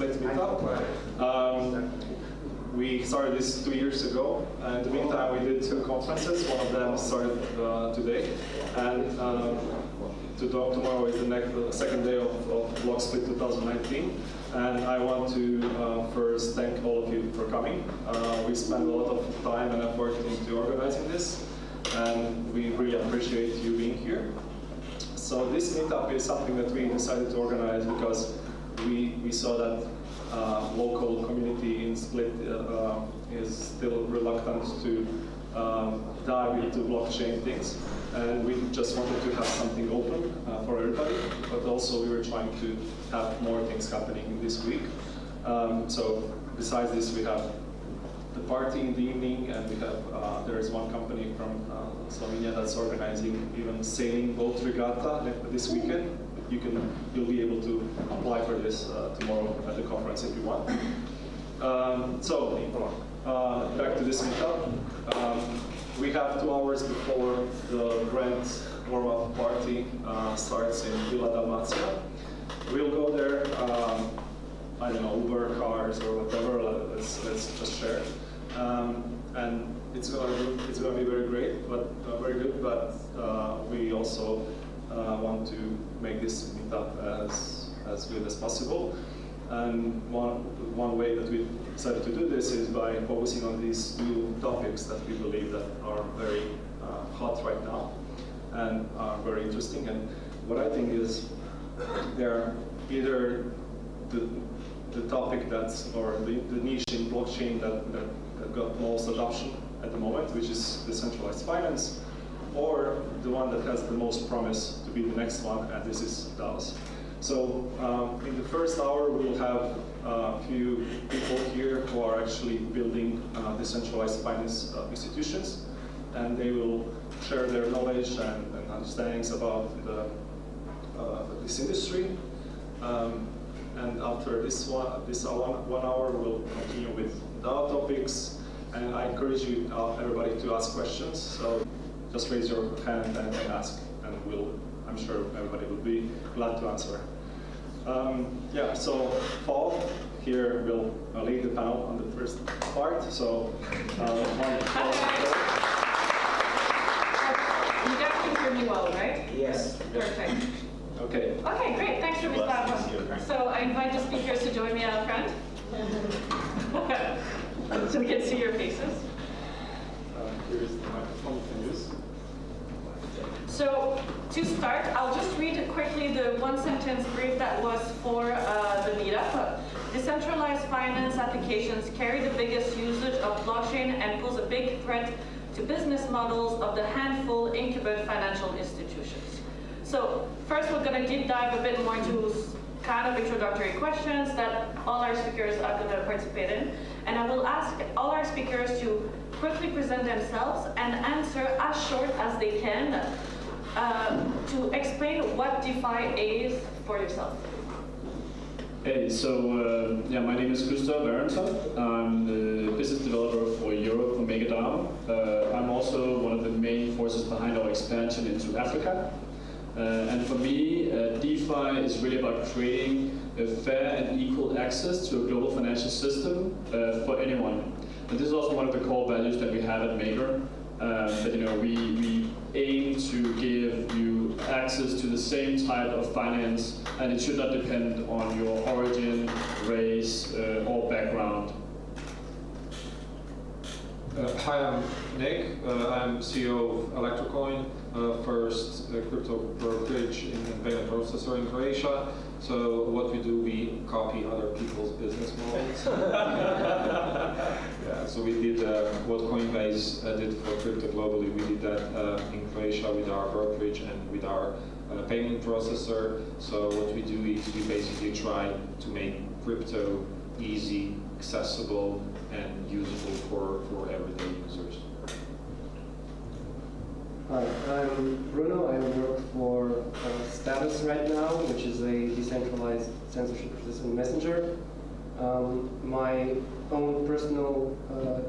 BlockSplit Meetup. We started this 2 years ago. In the meantime, we did 2 conferences. One of them started today, and tomorrow is the second day of BlockSplit 2019. And I want to first thank all of you for coming. We spent a lot of time and effort into organizing this, and we really appreciate you being here. So this meetup is something that we decided to organize because we saw that local community in Split is still reluctant to dive into blockchain things, and we just wanted to have something open for everybody, but also we were trying to have more things happening this week. So besides this, we have the party in the evening, and we have there is one company from Slovenia that's organizing even sailing boat regatta this weekend. You'll be able to apply for this tomorrow at the conference if you want. Back to this meetup. We have 2 hours before the grand warm-up party starts in Villa Dalmatia. We'll go there. I don't know, Uber, cars, or whatever. Let's just share. And it's gonna be very great, but very good. But we also want to make this meetup as good as possible. And one way that we decided to do this is by focusing on these new topics that we believe that are very hot right now and are very interesting. And what I think is they're either the topic or the niche in blockchain that got most adoption at the moment, which is decentralized finance, or the one that has the most promise to be the next one, and this is DAOs. So in the first hour, we'll have a few people here who are actually building decentralized finance institutions, and they will share their knowledge and understandings about this industry. And after this one hour, we'll continue with DAO topics, and I encourage you, everybody, to ask questions. So just raise your hand and ask, and I'm sure everybody will be glad to answer. So Paul here will lead the panel on the first part. So you guys can hear me well, right? Yes. Perfect. Okay. Okay, great. Thanks for this background. So I invite the speakers to join me out front, so we can see your faces. Here's the microphone you can use. So to start, I'll just read quickly the 1-sentence brief that was for the meetup. Decentralized finance applications carry the biggest usage of blockchain and pose a big threat to business models of the handful incumbent financial institutions. So first, we're going to deep dive a bit more into kind of introductory questions that all our speakers are going to participate in. And I will ask all our speakers to quickly present themselves and answer as short as they can to explain what DeFi is for yourself. Hey, so my name is Gustav Berenson. I'm the business developer for Europe for MegaDAO. I'm also one of the main forces behind our expansion into Africa. And for me, DeFi is really about creating a fair and equal access to a global financial system for anyone. And this is also one of the core values that we have at Maker. That we aim to give you access to the same type of finance, and it should not depend on your origin, race, or background. Hi, I'm Nick. I'm CEO of Electrocoin, first crypto brokerage and payment processor in Croatia. So what we do, we copy other people's business models. Yeah, so we did what Coinbase did for crypto globally. We did that in Croatia with our brokerage and with our payment processor. So what we do is we basically try to make crypto easy, accessible, and useful for everyday users. Hi, I'm Bruno. I work for Status right now, which is a decentralized censorship-resistant messenger. My own personal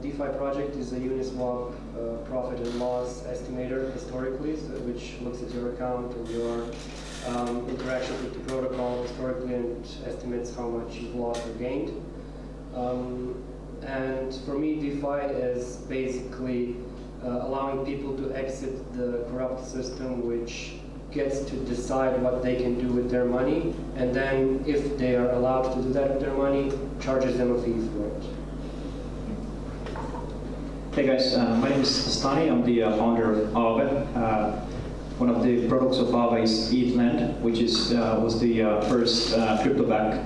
DeFi project is a Uniswap profit and loss estimator historically, which looks at your account and your interactions with the protocol historically and estimates how much you've lost or gained. And for me, DeFi is basically allowing people to exit the corrupt system, which gets to decide what they can do with their money, and then if they are allowed to do that with their money, charges them a fee for it. Hey guys, my name is Stani. I'm the founder of Aave. One of the products of Aave is ETHLend, which was the first crypto-backed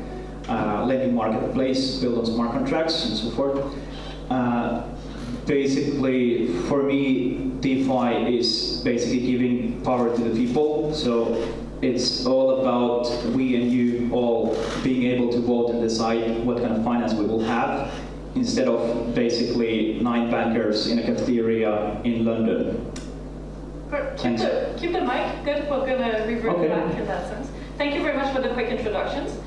lending marketplace built on smart contracts and so forth. Basically, for me, DeFi is basically giving power to the people. So it's all about we and you all being able to vote and decide what kind of finance we will have, instead of basically 9 bankers in a cafeteria in London. Keep the mic. Good. We're going to revert back in that sense. Thank you very much for the quick introductions.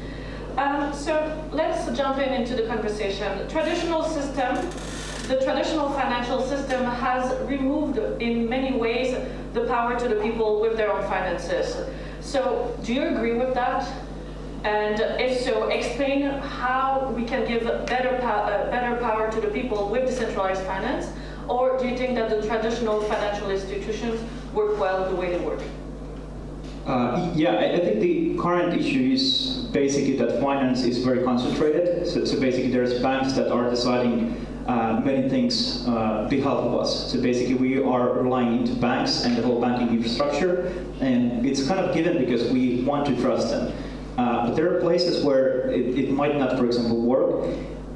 So let's jump into the conversation. The traditional financial system has removed in many ways the power to the people with their own finances. So do you agree with that? And if so, explain how we can give better power to the people with decentralized finance, or do you think that the traditional financial institutions work well the way they work? Yeah, I think the current issue is basically that finance is very concentrated. So basically there's banks that are deciding many things on behalf of us. So basically we are relying into banks and the whole banking infrastructure, and it's kind of given because we want to trust them. But there are places where it might not, for example, work.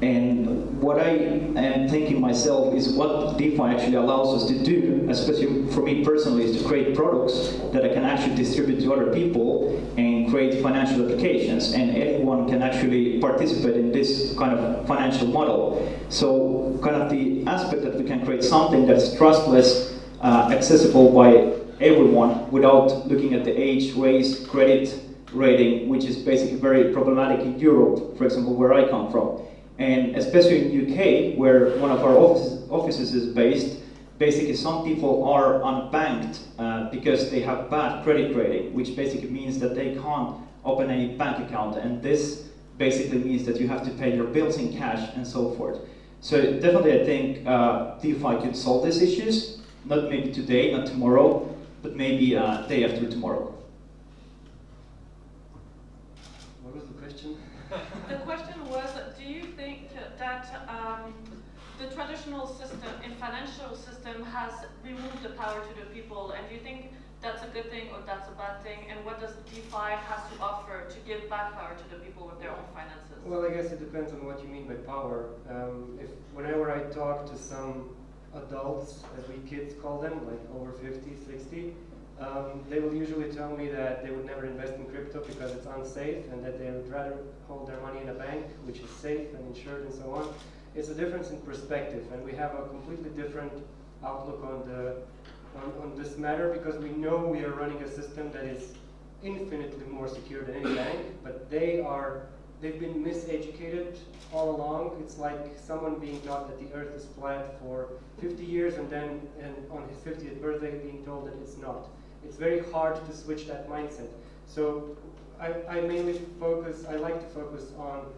And what I am thinking myself is what DeFi actually allows us to do, especially for me personally, is to create products that I can actually distribute to other people and create financial applications. And anyone can actually participate in this kind of financial model. So kind of the aspect that we can create something that's trustless, accessible by everyone without looking at the age, race, credit rating, which is basically very problematic in Europe, for example, where I come from. And especially in UK, where one of our offices is based, basically some people are unbanked because they have bad credit rating, which basically means that they can't open a bank account. And this basically means that you have to pay your bills in cash and so forth. So definitely I think DeFi could solve these issues, not maybe today, not tomorrow, but maybe day after tomorrow. What was the question? The question was, do you think that the traditional system and financial system has removed the power to the people, and do you think that's a good thing or that's a bad thing, and what does DeFi have to offer to give back power to the people with their own finances? Well, I guess it depends on what you mean by power. Whenever I talk to some adults, as we kids call them, like over 50, 60, they will usually tell me that they would never invest in crypto because it's unsafe, and that they would rather hold their money in a bank, which is safe and insured and so on. It's a difference in perspective, and we have a completely different outlook on this matter, because we know we are running a system that is infinitely more secure than any bank, but they've been miseducated all along. It's like someone being taught that the earth is flat for 50 years and then on his 50th birthday being told that it's not. It's very hard to switch that mindset. So I like to focus on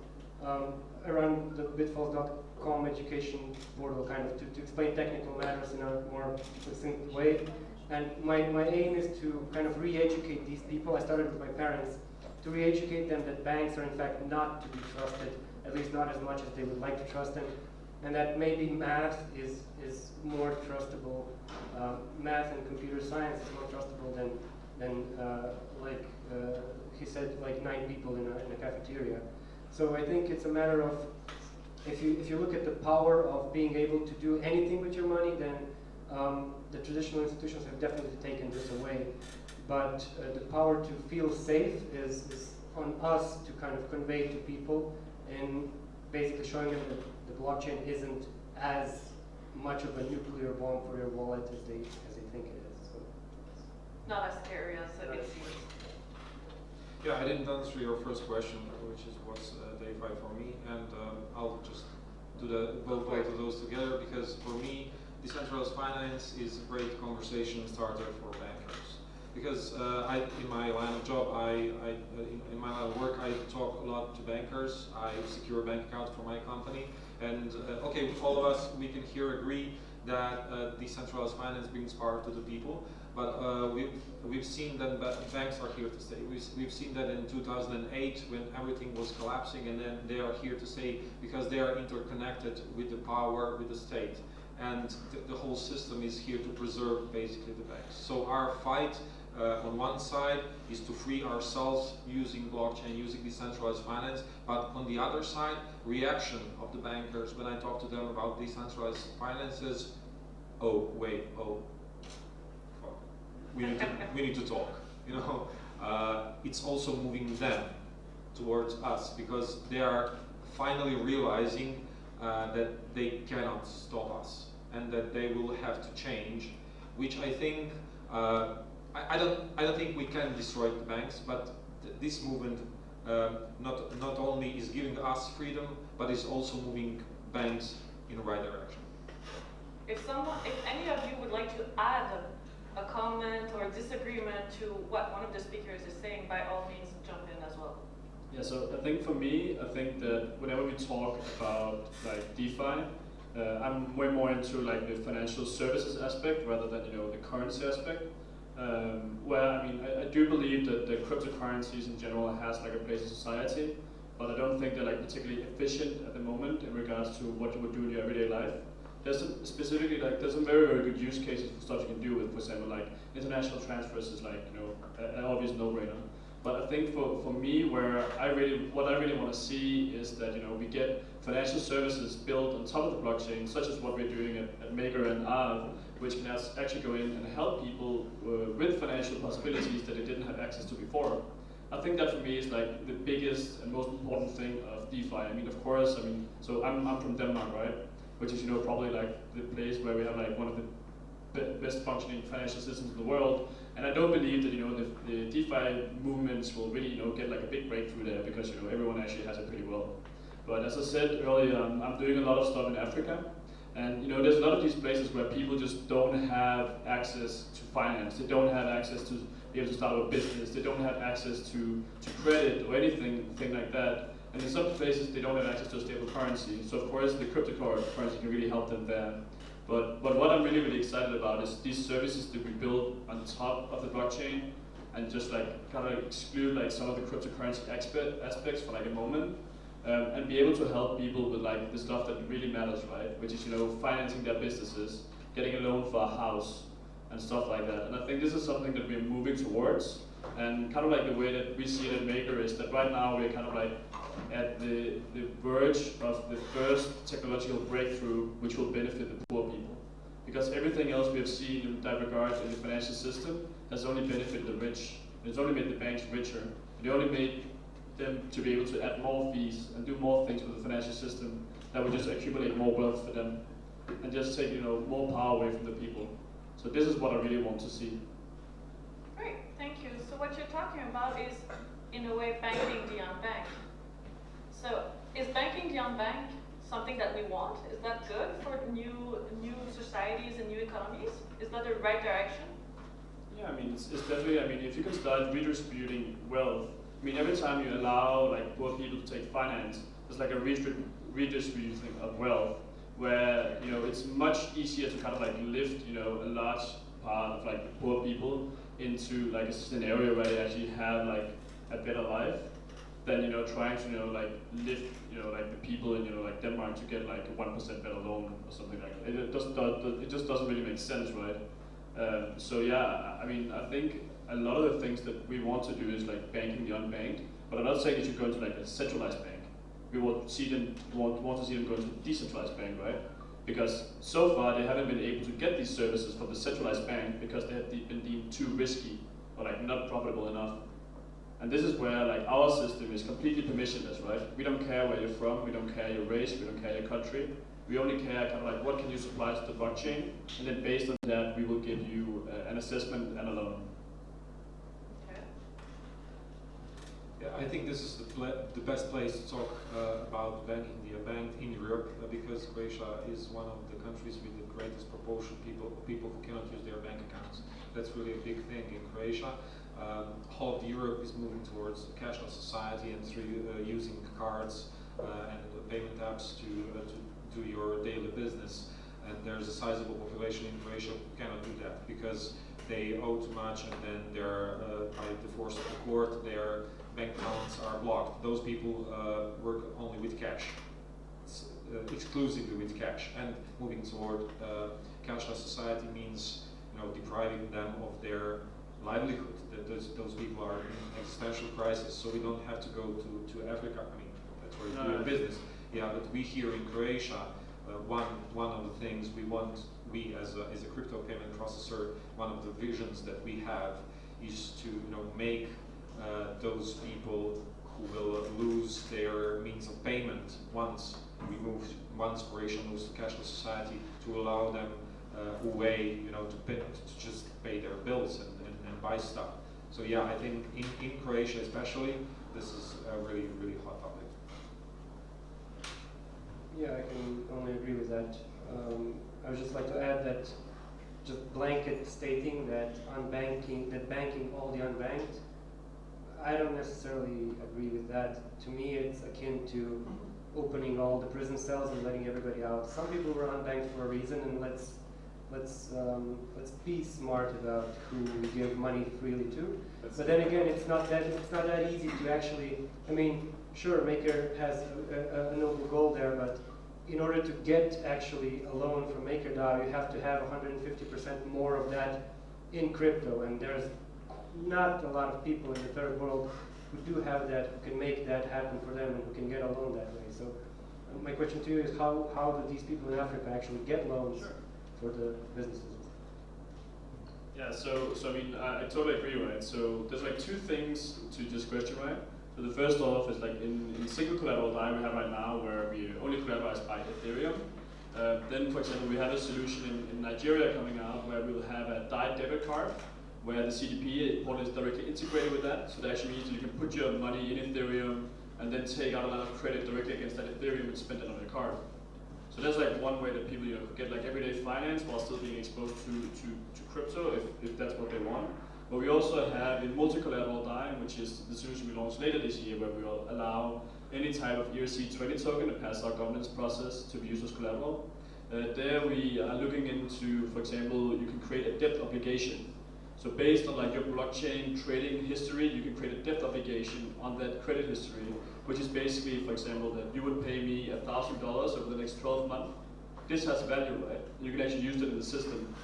around the bitfalls.com education portal, kind of to explain technical matters in a more succinct way. And my aim is to kind of re-educate these people. I started with my parents, to re-educate them that banks are in fact not to be trusted, at least not as much as they would like to trust them, and that maybe math is more trustable. Math and computer science is more trustable than he said, like 9 people in a cafeteria. So I think it's a matter of, if you look at the power of being able to do anything with your money, then the traditional institutions have definitely taken this away. But the power to feel safe is on us to kind of convey to people, and basically showing them that the blockchain isn't as much of a nuclear bomb for your wallet as they think it is. So. Not as scary as it seems. Yeah, I didn't answer your first question, which is what's DeFi for me, and I'll just do both of those together, because for me, decentralized finance is a great conversation starter for bankers. because in my line of job, in my line of work, I talk a lot to bankers. I secure a bank account for my company, and okay, all of us, we can here agree that decentralized finance brings power to the people. But we've seen that banks are here to stay. We've seen that in 2008 when everything was collapsing, and then they are here to stay because they are interconnected with the power, with the state. And the whole system is here to preserve basically the banks. So our fight on one side is to free ourselves using blockchain, using decentralized finance, but on the other side, reaction of the bankers when I talk to them about decentralized finances, oh wait, oh, we need to talk. You know, it's also moving them towards us because they are finally realizing that they cannot stop us and that they will have to change, which I think I don't think we can destroy the banks, but this movement not only is giving us freedom, but is also moving banks in the right direction. If any of you would like to add a comment or disagreement to what one of the speakers is saying, by all means jump in as well. Yeah, so I think for me, I think that whenever we talk about like DeFi, I'm way more into like the financial services aspect rather than the currency aspect. Where I mean, I do believe that the cryptocurrencies in general has like a place in society, but I don't think they're like particularly efficient at the moment in regards to what you would do in your everyday life. There's some very, very good use cases for stuff you can do with, for example, like international transfers is like an obvious no-brainer. But I think for me, what I really want to see is that we get financial services built on top of the blockchain, such as what we're doing at Maker and Arv, which can actually go in and help people with financial possibilities that they didn't have access to before. I think that for me is like the biggest and most important thing of DeFi. I mean, of course, so I'm from Denmark, right? Which is probably like the place where we have like one of the best functioning financial systems in the world. And I don't believe that the DeFi movements will really get like a big breakthrough there because everyone actually has it pretty well. But as I said earlier, I'm doing a lot of stuff in Africa, and there's a lot of these places where people just don't have access to finance. They don't have access to be able to start a business. They don't have access to credit or anything like that. And in some places, they don't have access to a stable currency. So of course, the cryptocurrency can really help them there. But what I'm really, really excited about is these services that we build on top of the blockchain and just like kind of exclude like some of the cryptocurrency aspects for like a moment and be able to help people with like the stuff that really matters, right? Which is, financing their businesses, getting a loan for a house and stuff like that. And I think this is something that we're moving towards. And kind of like the way that we see it at Maker is that right now we're kind of like at the verge of the first technological breakthrough which will benefit the poor people. Because everything else we have seen in that regard in the financial system has only benefited the rich. It's only made the banks richer. It only made them to be able to add more fees and do more things with the financial system that would just accumulate more wealth for them and just take more power away from the people. So this is what I really want to see. Great, thank you. So what you're talking about is, in a way, banking the unbanked. So is banking the unbanked something that we want? Is that good for new societies and new economies? Is that the right direction? Yeah, it's definitely, if you can start redistributing wealth, every time you allow like poor people to take finance, there's like a redistributing of wealth where, it's much easier to kind of like lift, a large part of like the poor people into like a scenario where they actually have like a better life than trying to like lift like the people in like Denmark to get like a 1% better loan or something like that. It just doesn't really make sense, right? So yeah, I think a lot of the things that we want to do is like banking the unbanked, but I'm not saying you should go into like a centralized bank. We want to see them go into a decentralized bank, right? Because so far they haven't been able to get these services from the centralized bank because they have been deemed too risky or like not profitable enough. And this is where like our system is completely permissionless, right? We don't care where you're from, we don't care your race, we don't care your country. We only care kind of like what can you supply to the blockchain, and then based on that we will give you an assessment and a loan. Okay. Yeah, I think this is the best place to talk about banking, the bank in Europe, because Croatia is one of the countries with the greatest proportion of people who cannot use their bank accounts. That's really a big thing in Croatia. Whole of Europe is moving towards a cashless society, and through using cards and payment apps to do your daily business. And there's a sizable population in Croatia who cannot do that because they owe too much, and then they're by the force of the court, their bank accounts are blocked. Those people work only with cash, exclusively with cash. And moving toward cashless society means, depriving them of their livelihood. That those people are in existential crisis. So we don't have to go to Africa. I mean, that's where you do your business. Yeah, but we here in Croatia. One of the things we as a crypto payment processor, one of the visions that we have is to make those people who will lose their means of payment once Croatia moves to cashless society, to allow them a way to just pay their bills and buy stuff. So yeah, I think in Croatia especially, this is a really, really hot topic. Yeah, I can only agree with that. I would just like to add that just blanket stating that banking all the unbanked, I don't necessarily agree with that. To me, it's akin to opening all the prison cells and letting everybody out. Some people were unbanked for a reason, and let's be smart about who we give money freely to. But then again, it's not that easy to actually. I mean, sure, Maker has a noble goal there, but in order to get actually a loan from MakerDAO, you have to have 150% more of that in crypto, and there's not a lot of people in the third world who do have that, who can make that happen for them, and who can get a loan that way. So my question to you is, how do these people in Africa actually get loans for the businesses? Yeah, so I mean, I totally agree, right? So there's like two things to this question, right? So the first off is like in single collateral DAI we have right now, where we only collateralize by Ethereum. Then, for example, we have a solution in Nigeria coming out where we'll have a DAI debit card, where the CDP port is directly integrated with that. So that actually means that you can put your money in Ethereum and then take out a line of credit directly against that Ethereum and spend it on your card. So that's like one way that people get like everyday finance while still being exposed to crypto if that's what they want. But we also have in multi-collateral DAI, which is the solution we launched later this year, where we will allow any type of ERC20 token to pass our governance process to be used as collateral. There we are looking into, for example, you can create a debt obligation. So based on like your blockchain trading history, you can create a debt obligation on that credit history, which is basically, for example, that you would pay me $1,000 over the next 12 months. This has value, right? You can actually use it in the system.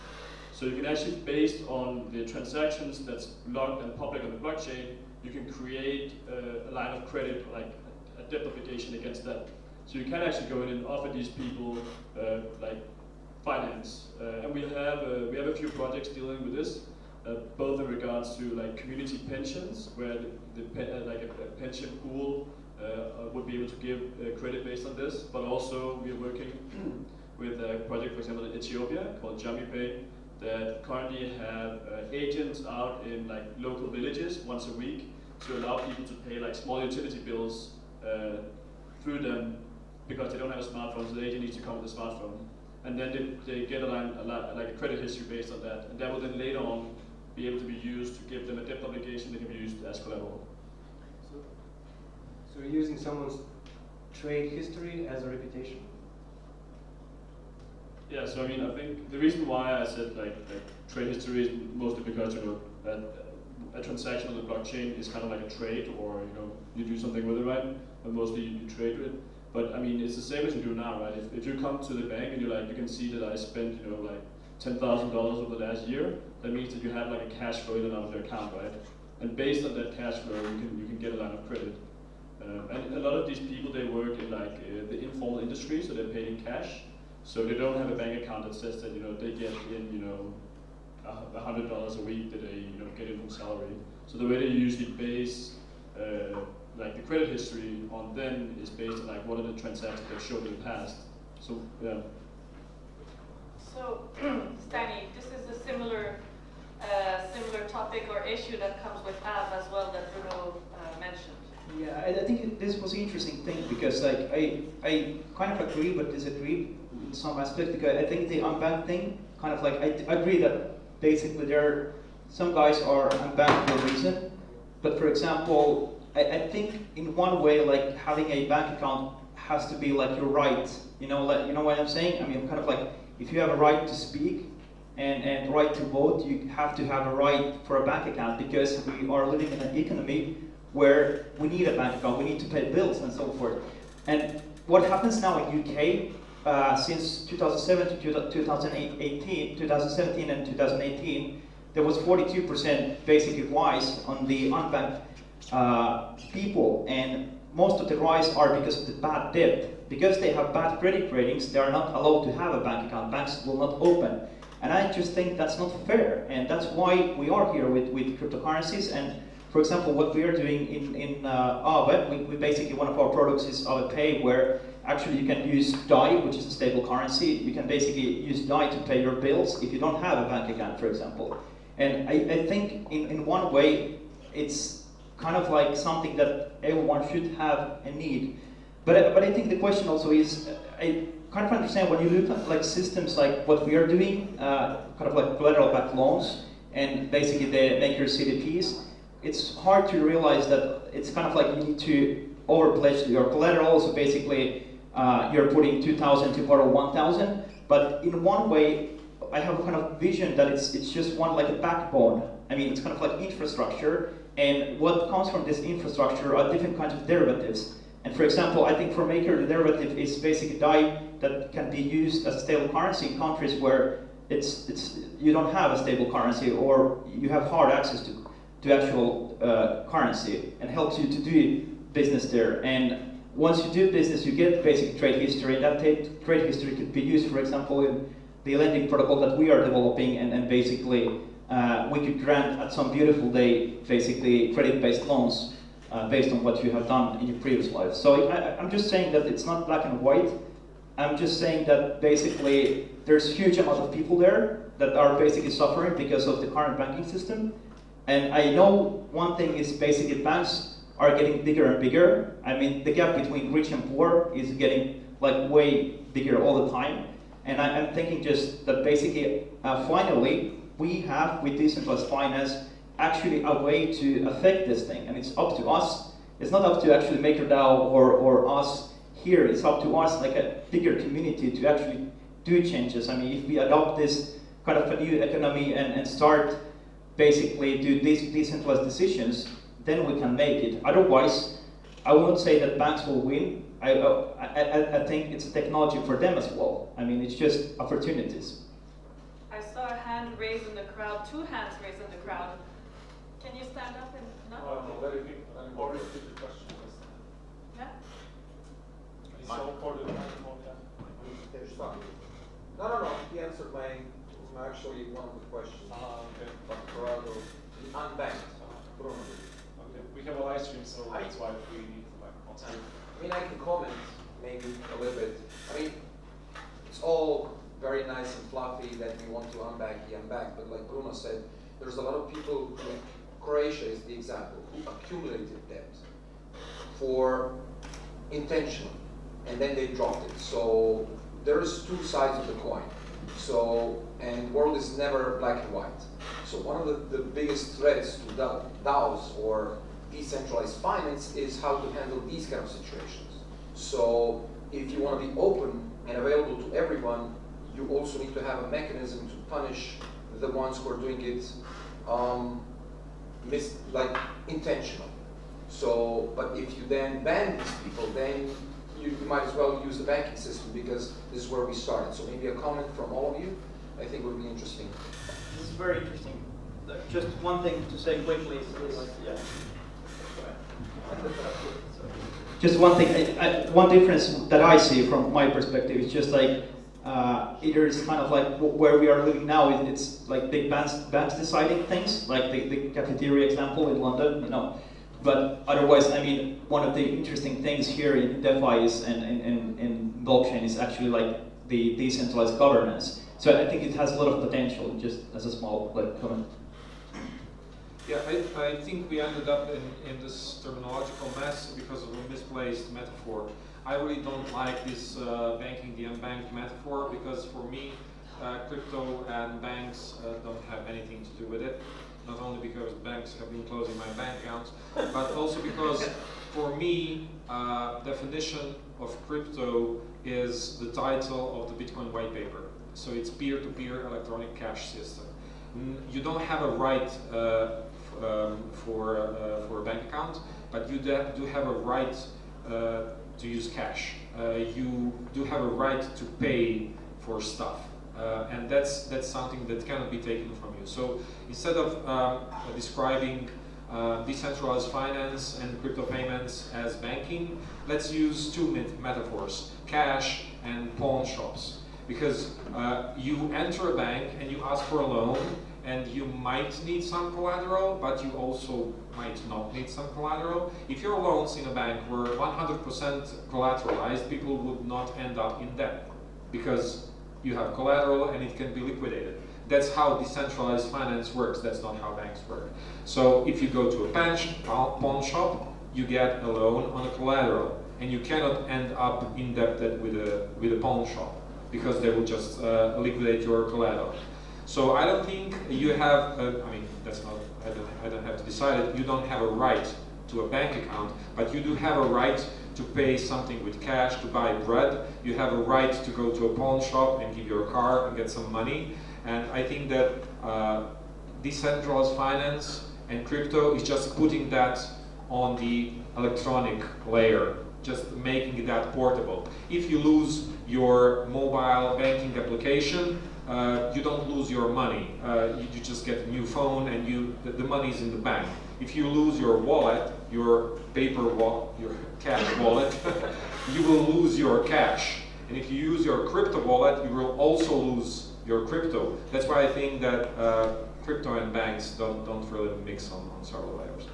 So you can actually, based on the transactions that's logged and public on the blockchain, you can create a line of credit, like a debt obligation against that. So you can actually go in and offer these people like finance. And we have a few projects dealing with this. Both in regards to like community pensions, where like a pension pool would be able to give credit based on this, but also we are working with a project, for example, in Ethiopia called JamiPay, that currently have agents out in like local villages once a week to allow people to pay like small utility bills through them because they don't have a smartphone, so the agent needs to come with a smartphone. And then they get like a credit history based on that, and that will then later on be able to be used to give them a debt obligation that can be used as collateral. So you're using someone's trade history as a reputation? Yeah, so I mean, I think the reason why I said like trade history is mostly because a transaction on the blockchain is kind of like a trade, or you do something with it, right? But mostly you trade with it. But I mean, it's the same as you do now, right? If you come to the bank and you can see that I spent like $10,000 over the last year, that means that you have like a cash flow in and out of your account, right? And based on that cash flow, you can get a line of credit. And a lot of these people, they work in like the informal industry, so they're paid in cash. So they don't have a bank account that says that they get in $100 a week that they get in from salary. So the way they usually base like the credit history on them is based on like what are the transactions they've showed in the past. So yeah. So Stani, this is a similar topic or issue that comes with app as well that Bruno mentioned. I think this was an interesting thing because like I kind of agree but disagree in some aspects because I think the unbanked thing kind of like I agree that basically some guys are unbanked for a reason, but for example I think in one way like having a bank account has to be like your right, you know what I'm saying? I mean kind of like if you have a right to speak and right to vote, you have to have a right for a bank account because we are living in an economy where we need a bank account, we need to pay bills and so forth. And what happens now in UK, since 2007 to 2017 and 2018, there was 42% basically rise on the unbanked people, and most of the rise are because of the bad debt. Because they have bad credit ratings, they are not allowed to have a bank account. Banks will not open. And I just think that's not fair, and that's why we are here with cryptocurrencies. And for example, what we are doing in Aave, we basically, one of our products is Aave Pay, where actually you can use DAI, which is a stable currency. You can basically use DAI to pay your bills if you don't have a bank account, for example. And I think in one way, it's kind of like something that everyone should have a need. But I think the question also is, I kind of understand when you look at like systems like what we are doing, kind of like collateral-backed loans, and basically the make your CDPs, it's hard to realize that it's kind of like you need to overpledge your collateral, so basically you're putting 2,000 to borrow 1,000, but in one way, I have a kind of vision that it's just one like a backbone. I mean, it's kind of like infrastructure, and what comes from this infrastructure are different kinds of derivatives. And for example, I think for Maker, the derivative is basically DAI that can be used as a stable currency in countries where you don't have a stable currency or you have hard access to actual currency, and helps you to do business there. And once you do business, you get basic trade history, and that trade history could be used, for example, in the lending protocol that we are developing, and basically we could grant at some beautiful day basically credit-based loans based on what you have done in your previous life. So I'm just saying that it's not black and white. I'm just saying that basically there's a huge amount of people there that are basically suffering because of the current banking system. And I know one thing is basically banks are getting bigger and bigger. I mean, the gap between rich and poor is getting like way bigger all the time. And I'm thinking just that basically finally we have with decentralized finance actually a way to affect this thing, and it's up to us. It's not up to actually MakerDAO or us here. It's up to us, like a bigger community, to actually do changes. I mean, if we adopt this kind of a new economy and start basically do these decentralized decisions, then we can make it. Otherwise, I won't say that banks will win. I think it's a technology for them as well. I mean, it's just opportunities. I saw a hand raised in the crowd, 2 hands raised in the crowd. Can you stand up and no? Very big. Or repeat the question. Yeah? So for the microphone, No. He answered actually one of the questions. Okay. But Corrado, unbanked. Bruno. Okay. We have a live stream, so that's why we need the microphone. I mean, I can comment maybe a little bit. I mean, it's all very nice and fluffy that we want to unbank the unbanked, but like Bruno said, there's a lot of people, Croatia is the example, who accumulated debt for intentional, and then they dropped it. So there's 2 sides of the coin. So, and the world is never black and white. So one of the biggest threats to DAOs or decentralized finance is how to handle these kind of situations. So if you want to be open and available to everyone, you also need to have a mechanism to punish the ones who are doing it intentional. So, but if you then ban these people, then you might as well use the banking system, because this is where we started. So maybe a comment from all of you, I think would be interesting. This is very interesting. Just one thing to say quickly is yeah. Just one thing, one difference that I see from my perspective is just like either it's kind of like where we are living now, it's like big banks deciding things, like the cafeteria example in London, you know. But otherwise, I mean, one of the interesting things here in DeFi is and blockchain is actually like the decentralized governance. So I think it has a lot of potential, just as a small comment. Yeah, I think we ended up in this terminological mess because of a misplaced metaphor. I really don't like this banking the unbanked metaphor because for me, crypto and banks don't have anything to do with it. Not only because banks have been closing my bank accounts, but also because for me, definition of crypto is the title of the Bitcoin white paper. So it's peer-to-peer electronic cash system. You don't have a right for a bank account, but you do have a right to use cash. You do have a right to pay for stuff, and that's something that cannot be taken from you. So instead of describing decentralized finance and crypto payments as banking, let's use two metaphors: cash and pawn shops. Because you enter a bank and you ask for a loan, and you might need some collateral, but you also might not need some collateral. If your loans in a bank were 100% collateralized, people would not end up in debt because you have collateral and it can be liquidated. That's how decentralized finance works. That's not how banks work. So if you go to a pawn shop, you get a loan on a collateral, and you cannot end up indebted with a pawn shop because they will just liquidate your collateral. So I don't think you have, I mean, that's not, I don't have to decide it. You don't have a right to a bank account, but you do have a right to pay something with cash, to buy bread. You have a right to go to a pawn shop and give your car and get some money. And I think that decentralized finance and crypto is just putting that on the electronic layer, just making that portable. If you lose your mobile banking application, you don't lose your money. You just get a new phone and the money is in the bank. If you lose your wallet, your paper wallet, your cash wallet, you will lose your cash. And if you use your crypto wallet, you will also lose your crypto. That's why I think that crypto and banks don't really mix on several layers.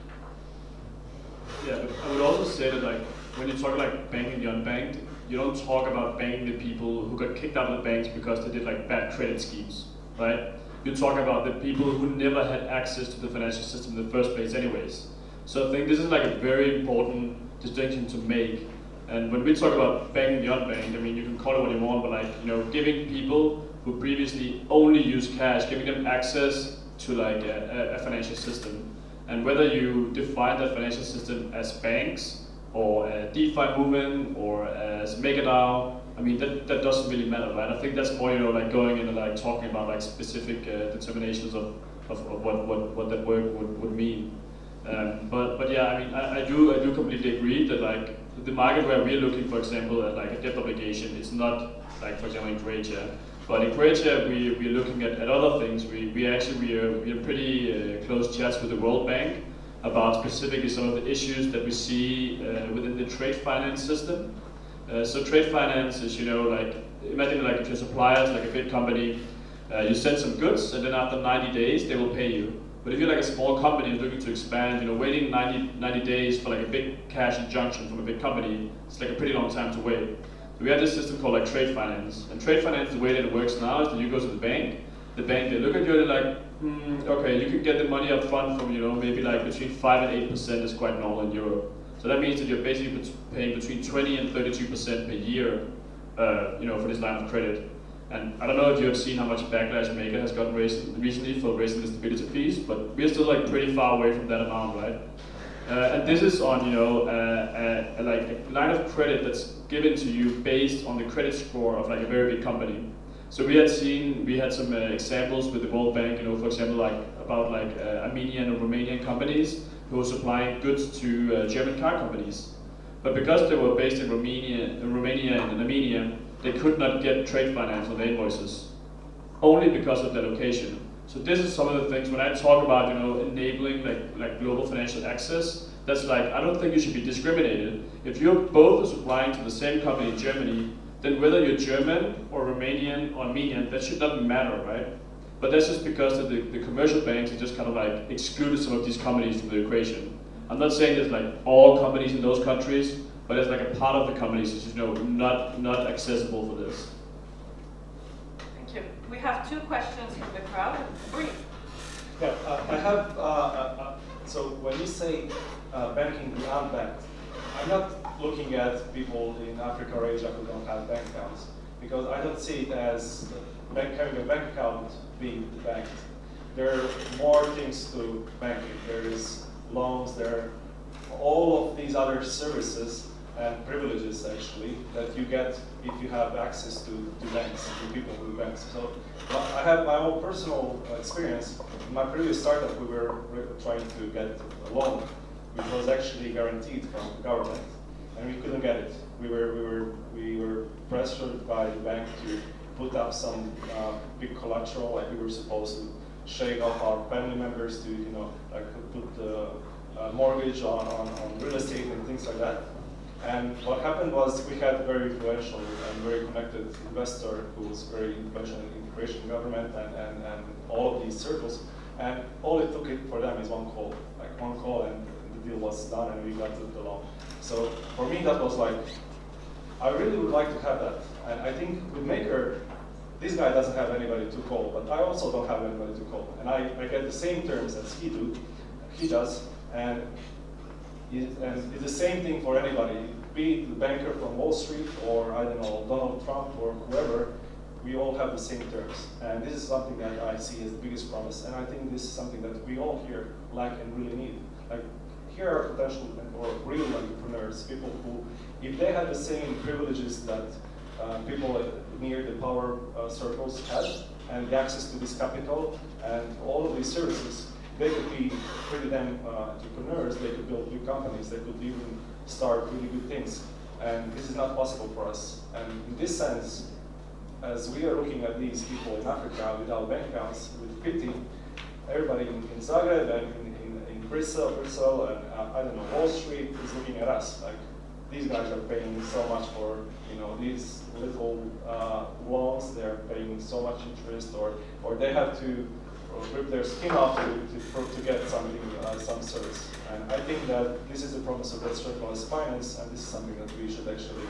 Yeah, but I would also say that like when you talk like banking the unbanked, you don't talk about banking the people who got kicked out of the banks because they did like bad credit schemes, right? You talk about the people who never had access to the financial system in the first place anyways. So I think this is like a very important distinction to make. And when we talk about banking the unbanked, I mean, you can call it what you want, but like, you know, giving people who previously only used cash, giving them access to like a financial system. And whether you define that financial system as banks, or a DeFi movement, or as MegaDAO, I mean, that doesn't really matter, right? I think that's more, you know, like going into like talking about like specific determinations of what that word would mean. But yeah, I mean, I do completely agree that like the market where we're looking, for example, at like a debt obligation, it's not like, for example, in Croatia. But in Croatia, we're looking at other things. We are pretty close chats with the World Bank about specifically some of the issues that we see within the trade finance system. So trade finance is, you know, like, imagine like if your supplier is like a big company, you send some goods and then after 90 days they will pay you. But if you're like a small company looking to expand, you know, waiting 90 days for like a big cash injunction from a big company, it's like a pretty long time to wait. So we have this system called like trade finance. And trade finance, the way that it works now is that you go to the bank, they look at you and they're like, okay, you can get the money up front from, you know, maybe like between 5 and 8% is quite normal in Europe. So that means that you're basically paying between 20 and 32% per year, you know, for this line of credit. And I don't know if you have seen how much backlash Maker has gotten recently for raising the stability fees, but we're still like pretty far away from that amount, right? And this is on, you know, like a line of credit that's given to you based on the credit score of like a very big company. So we had some examples with the World Bank, you know, for example, like about like Armenian or Romanian companies who were supplying goods to German car companies. But because they were based in Romania and Armenia, they could not get trade finance on their invoices, only because of their location. So this is some of the things when I talk about, you know, enabling like global financial access. That's like, I don't think you should be discriminated. If you're both supplying to the same company in Germany, then whether you're German or Romanian or Armenian, that should not matter, right? But that's just because of the commercial banks have just kind of like excluded some of these companies from the equation. I'm not saying there's like all companies in those countries, but there's like a part of the companies that's, you know, not accessible for this. Thank you. We have two questions from the crowd. Brief. Yeah, I have So when you say banking the unbanked, I'm not looking at people in Africa or Asia who don't have bank accounts, because I don't see it as having a bank account being banked. There are more things to banking. There is loans, there are all of these other services and privileges actually that you get if you have access to banks, to people who banks. So I have my own personal experience. In my previous startup, we were trying to get a loan, which was actually guaranteed from the government, and we couldn't get it. We were pressured by the bank to put up some big collateral, like we were supposed to shave off our family members to, like put a mortgage on real estate and things like that. And what happened was we had a very influential and very connected investor who was very influential in the Croatian government and all of these circles. And all it took for them is one call, and the deal was done and we got the loan. So for me, that was like, I really would like to have that. And I think with Maker, this guy doesn't have anybody to call, but I also don't have anybody to call. And I get the same terms as he does, and it's the same thing for anybody, be it the banker from Wall Street or, I don't know, Donald Trump or whoever, we all have the same terms. And this is something that I see as the biggest promise, and I think this is something that we all here lack and really need. Like, here are potential or real entrepreneurs, people who, if they had the same privileges that people near the power circles had, and the access to this capital and all of these services, they could be pretty damn entrepreneurs, they could build new companies, they could even start really good things. And this is not possible for us. And in this sense, as we are looking at these people in Africa without bank accounts, with pity, everybody in Zagreb and in Bristol and I don't know, Wall Street is looking at us. Like, these guys are paying so much for these little loans, they're paying so much interest, or they have to rip their skin off to get something, some service. And I think that this is the promise of decentralized finance, and this is something that we should actually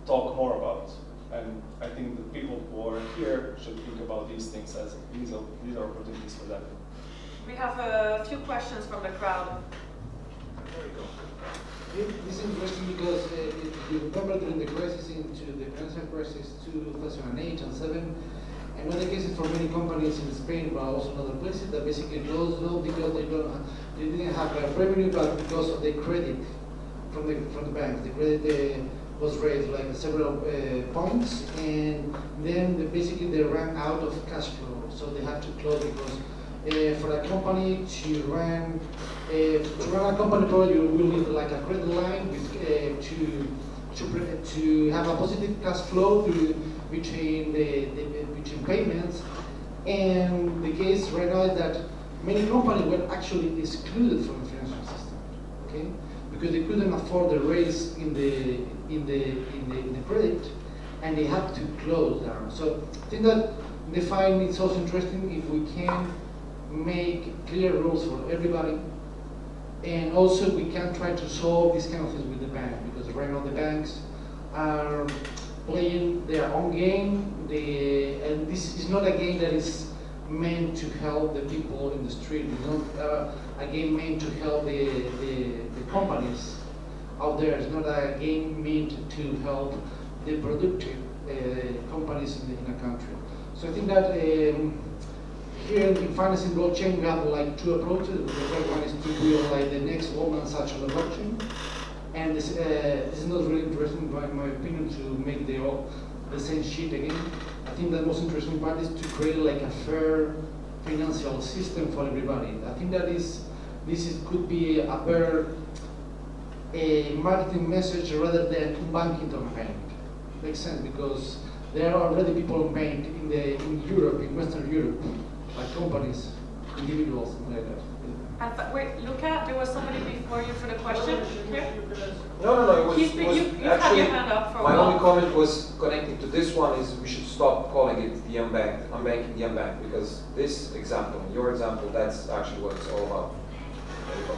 talk more about. And I think the people who are here should think about these things as these are opportunities for them. We have a few questions from the crowd. This is interesting because if you remember during the crisis into the financial crisis 2008 and 2007, and one of the cases for many companies in Spain, but also in other places, that basically closed not because they didn't have revenue, but because of the credit from the banks. The credit was raised like several points, and then basically they ran out of cash flow, so they had to close because for a company to run a company, probably you will need like a credit line with, to have a positive cash flow between between payments. And the case right now is that many companies were actually excluded from the financial system, okay, because they couldn't afford the raise in the credit, and they had to close down. So I think that DeFi is also interesting if we can make clear rules for everybody, and also we can try to solve these kind of things with the bank, because right now the banks are playing their own game, and this is not a game that is meant to help the people in the street. It's not a game meant to help the companies out there. It's not a game meant to help the productive companies in a country. So I think that here in financing blockchain, we have like two approaches. The first one is to build like the next Goldman Sachs on the blockchain. And this is not really interesting, by my opinion, to make the same shit again. I think the most interesting part is to create like a fair financial system for everybody. I think that could be a better marketing message rather than banking to bank. Makes sense, because there are already people banked in Europe, in Western Europe, like companies, individuals, something like that. Wait, Luca, there was somebody before you for the question here? No, You've had your hand up for a my while. only comment was connecting to this one is we should stop calling it the unbanked, unbanking the unbanked, because this example, your example, that's actually what it's all about. There you go.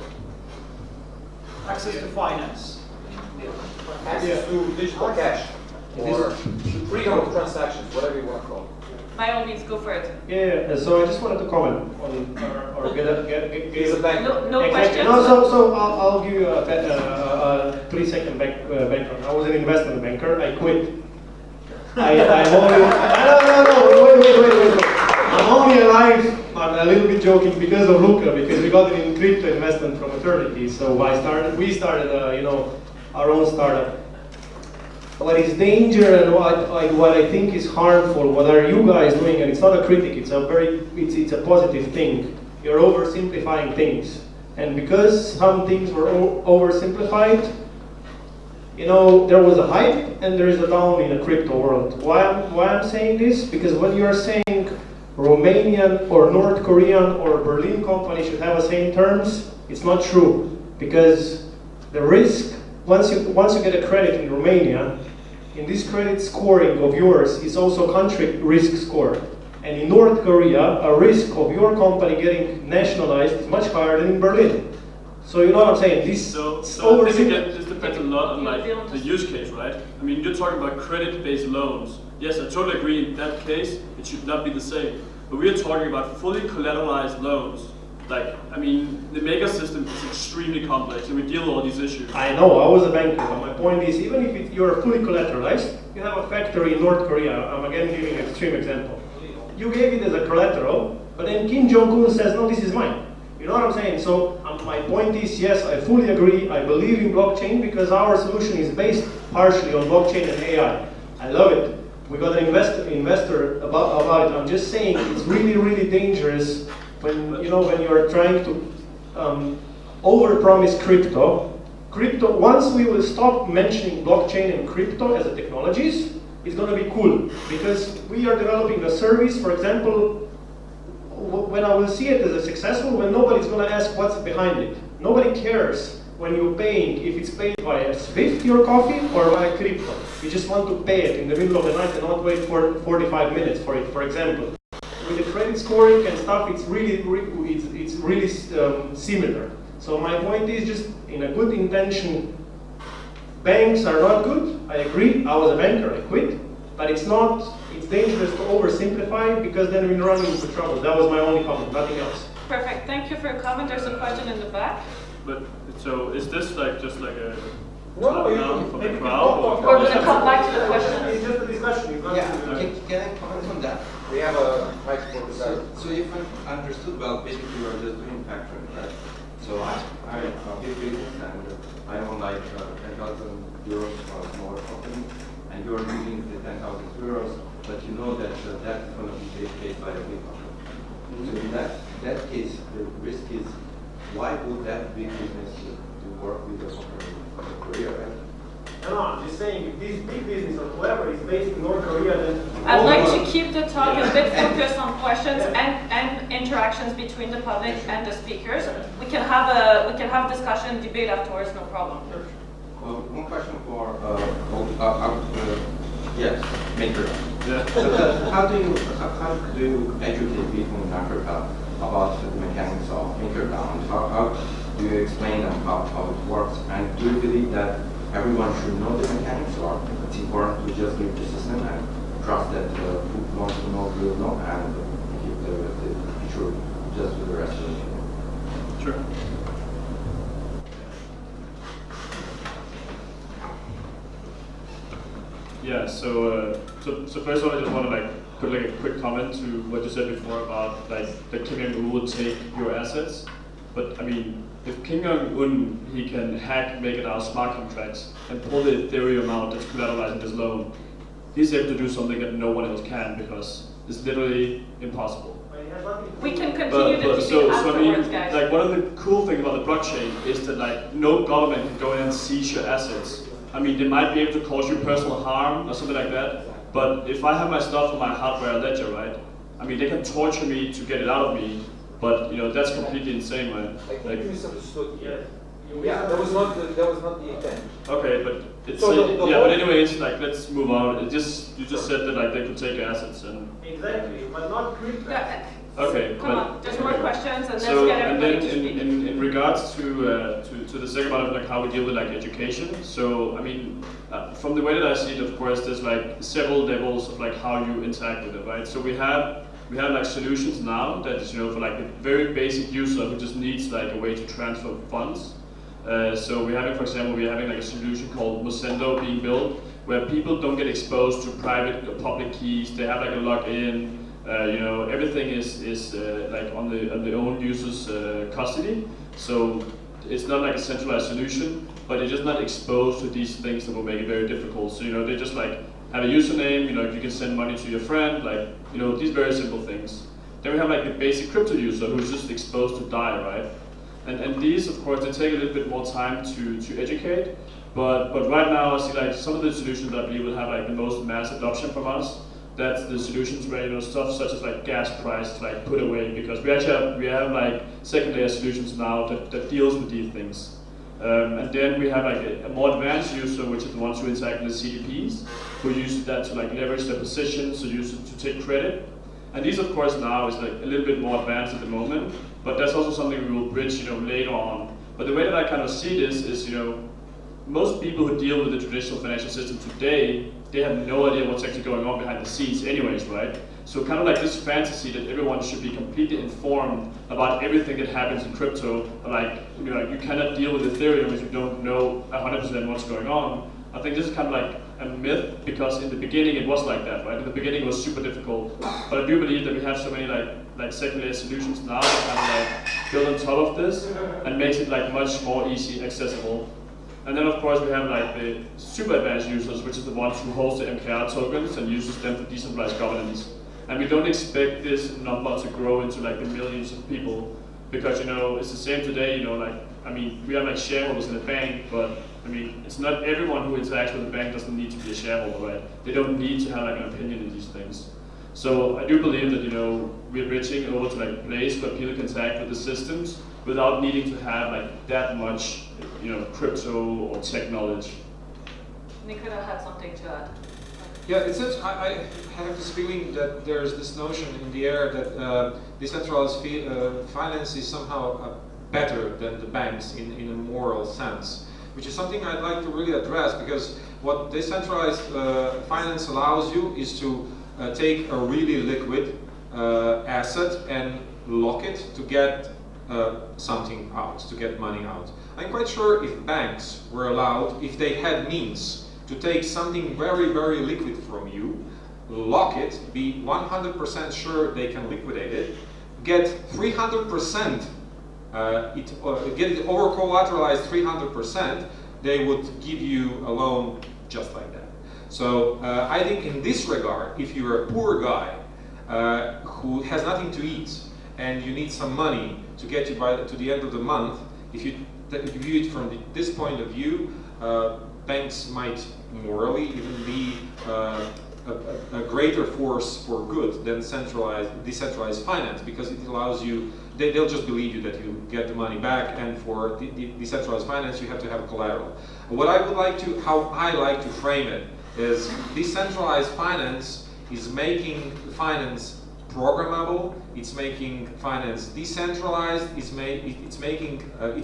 Access to finance. Access to digital cash, or freedom of transactions, whatever you want to call it. by all means, go for it. Yeah, so I just wanted to comment on, or get He's a banker. No exactly. questions? No, so I'll give you a 3-second background. I was an investment banker. I quit. I'm only. No. Wait. I'm only alive. I'm a little bit joking because of Luca, because we got it in crypto investment from eternity. So we started, our own startup. What is danger and what I think is harmful, what are you guys doing? And it's not a critic, it's a positive thing. You're oversimplifying things. And because some things were oversimplified, there was a hype and there is a down in the crypto world. Why I'm saying this? Because when you are saying Romanian or North Korean or Berlin company should have the same terms, it's not true. Because the risk, once you get a credit in Romania, in this credit scoring of yours is also country risk score. And in North Korea, a risk of your company getting nationalized is much higher than in Berlin. So you know what I'm saying? So I think again, this depends a lot on the use case, right? I mean, you're talking about credit-based loans. Yes, I totally agree. In that case, it should not be the same. But we are talking about fully collateralized loans. The mega system is extremely complex, and we deal with all these issues. I know, I was a banker, but my point is, even if you're fully collateralized, you have a factory in North Korea, I'm again giving an extreme example. You gave it as a collateral, but then Kim Jong-un says, no, this is mine. You know what I'm saying? So my point is, yes, I fully agree, I believe in blockchain because our solution is based partially on blockchain and AI. I love it. We got an investor about it. I'm just saying it's really, really dangerous when you're trying to overpromise crypto. Once we will stop mentioning blockchain and crypto as a technologies, it's going to be cool because we are developing a service. For example, when I will see it as a successful, when nobody's going to ask what's behind it. Nobody cares when you're paying if it's paid by Swift your coffee or by crypto. You just want to pay it in the middle of the night and not wait for 45 minutes for it. For example. With the credit scoring and stuff, it's really similar. So my point is just in a good intention, banks are not good. I agree. I was a banker. I quit. But it's dangerous to oversimplify because then we run into trouble. That was my only comment. Nothing else. Perfect. Thank you for your comment. There's a question in the back. But so is this just like a No, from maybe the crowd? We're going to come back to the question. It's just a discussion. Yeah, can I comment on that? We have a mic for the guy. So if I understood well, basically you are just doing factoring, right? So I'm a big business and I own like 10,000 euros for a smaller company, and you're using the 10,000 euros, but you know that that's going to be paid by a big company. So in that case, the risk is, why would that big business to work with a company in Korea, right? No, I'm just saying, if this big business or whoever is based in North Korea, then... I'd like to keep the talk a bit focused on questions and interactions between the public and the speakers. We can have discussion, debate afterwards, no problem. One question for yes, Maker. Yeah. So how do you educate people in Africa about the mechanics of MakerDAO? How do you explain them how it works? And do you believe that everyone should know the mechanics, or it's important to just leave the system and trust that who wants to know will know and keep the future just with the rest of the people? Sure. Yeah. So first of all, I just want to put a quick comment to what you said before about that Kim Jong-un will take your assets. But I mean, if Kim Jong-un, he can hack MakerDAO smart contracts and pull the Ethereum out that's collateralizing his loan, he's able to do something that no one else can because it's literally impossible. We can continue the debate afterwards, guys. One of the cool things about the blockchain is that no government can go in and seize your assets. I mean, they might be able to cause you personal harm or something like that, but if I have my stuff on my hardware ledger, right? I mean, they can torture me to get it out of me, but that's completely insane, man. I think you misunderstood. Yeah, that was not the intent. Okay, but it's So but anyways, let's move on. You just said that they could take your assets and. Exactly, but not crypto. Yeah, Okay, come on, just two more questions, and let's So, get and everybody then to speak. in regards to the second part of like how we deal with like education. So, I mean, from the way that I see it, of course, there's like several levels of like how you interact with it, right? So we have like solutions now that is, you know, for like a very basic user who just needs like a way to transfer funds. So we're having, for example, we're having like a solution called Mosendo being built, where people don't get exposed to private or public keys. They have like a login. You know, everything is like on the own user's custody. So it's not like a centralized solution, but they're just not exposed to these things that will make it very difficult. So, you know, they just like have a username, you know, you can send money to your friend, like, you know, these very simple things. Then we have like the basic crypto user who's just exposed to DAI, right? And these, of course, they take a little bit more time to educate. But right now, I see like some of the solutions that I believe will have like the most mass adoption from us. That's the solutions where, you know, stuff such as like gas price, like put away, because we actually have like second layer solutions now that deals with these things. And then we have like a more advanced user, which is the ones who interact with the CDPs, who use that to like leverage their positions, so use it to take credit. And these, of course, now is like a little bit more advanced at the moment, but that's also something we will bridge, you know, later on. But the way that I kind of see this is, you know, most people who deal with the traditional financial system today, they have no idea what's actually going on behind the scenes anyways, right? So kind of like this fantasy that everyone should be completely informed about everything that happens in crypto, like, you know, you cannot deal with Ethereum if you don't know 100% what's going on. I think this is kind of like a myth, because in the beginning it was like that, right? In the beginning it was super difficult, but I do believe that we have so many like second-layer solutions now that kind of like build on top of this and makes it like much more easy accessible. And then of course we have like the super advanced users, which is the ones who host the MKR tokens and uses them for decentralized governance. And we don't expect this number to grow into like the millions of people, because, you know, it's the same today, you know, like, I mean, we have like shareholders in a bank, but I mean, it's not everyone who interacts with the bank doesn't need to be a shareholder, right? They don't need to have like an opinion in these things. So I do believe that, you know, we're reaching over to like a place where people can interact with the systems without needing to have like that much, you know, crypto or tech knowledge. Nikita had something to add. Yeah, it's just, I have this feeling that there's this notion in the air that decentralized finance is somehow better than the banks in a moral sense, which is something I'd like to really address, because what decentralized finance allows you is to take a really liquid asset and lock it to get something out, to get money out. I'm quite sure if banks were allowed, if they had means to take something very, very liquid from you, lock it, be 100% sure they can liquidate it, get 300%, get it over-collateralized 300%, they would give you a loan just like that. So I think in this regard, if you're a poor guy who has nothing to eat and you need some money to get you to the end of the month, if you view it from this point of view, banks might morally even be a greater force for good than decentralized finance, because it allows you, they'll just believe you that you get the money back, and for decentralized finance you have to have collateral. What I would like to, how I like to frame it, is decentralized finance is making finance programmable, it's making finance decentralized, it's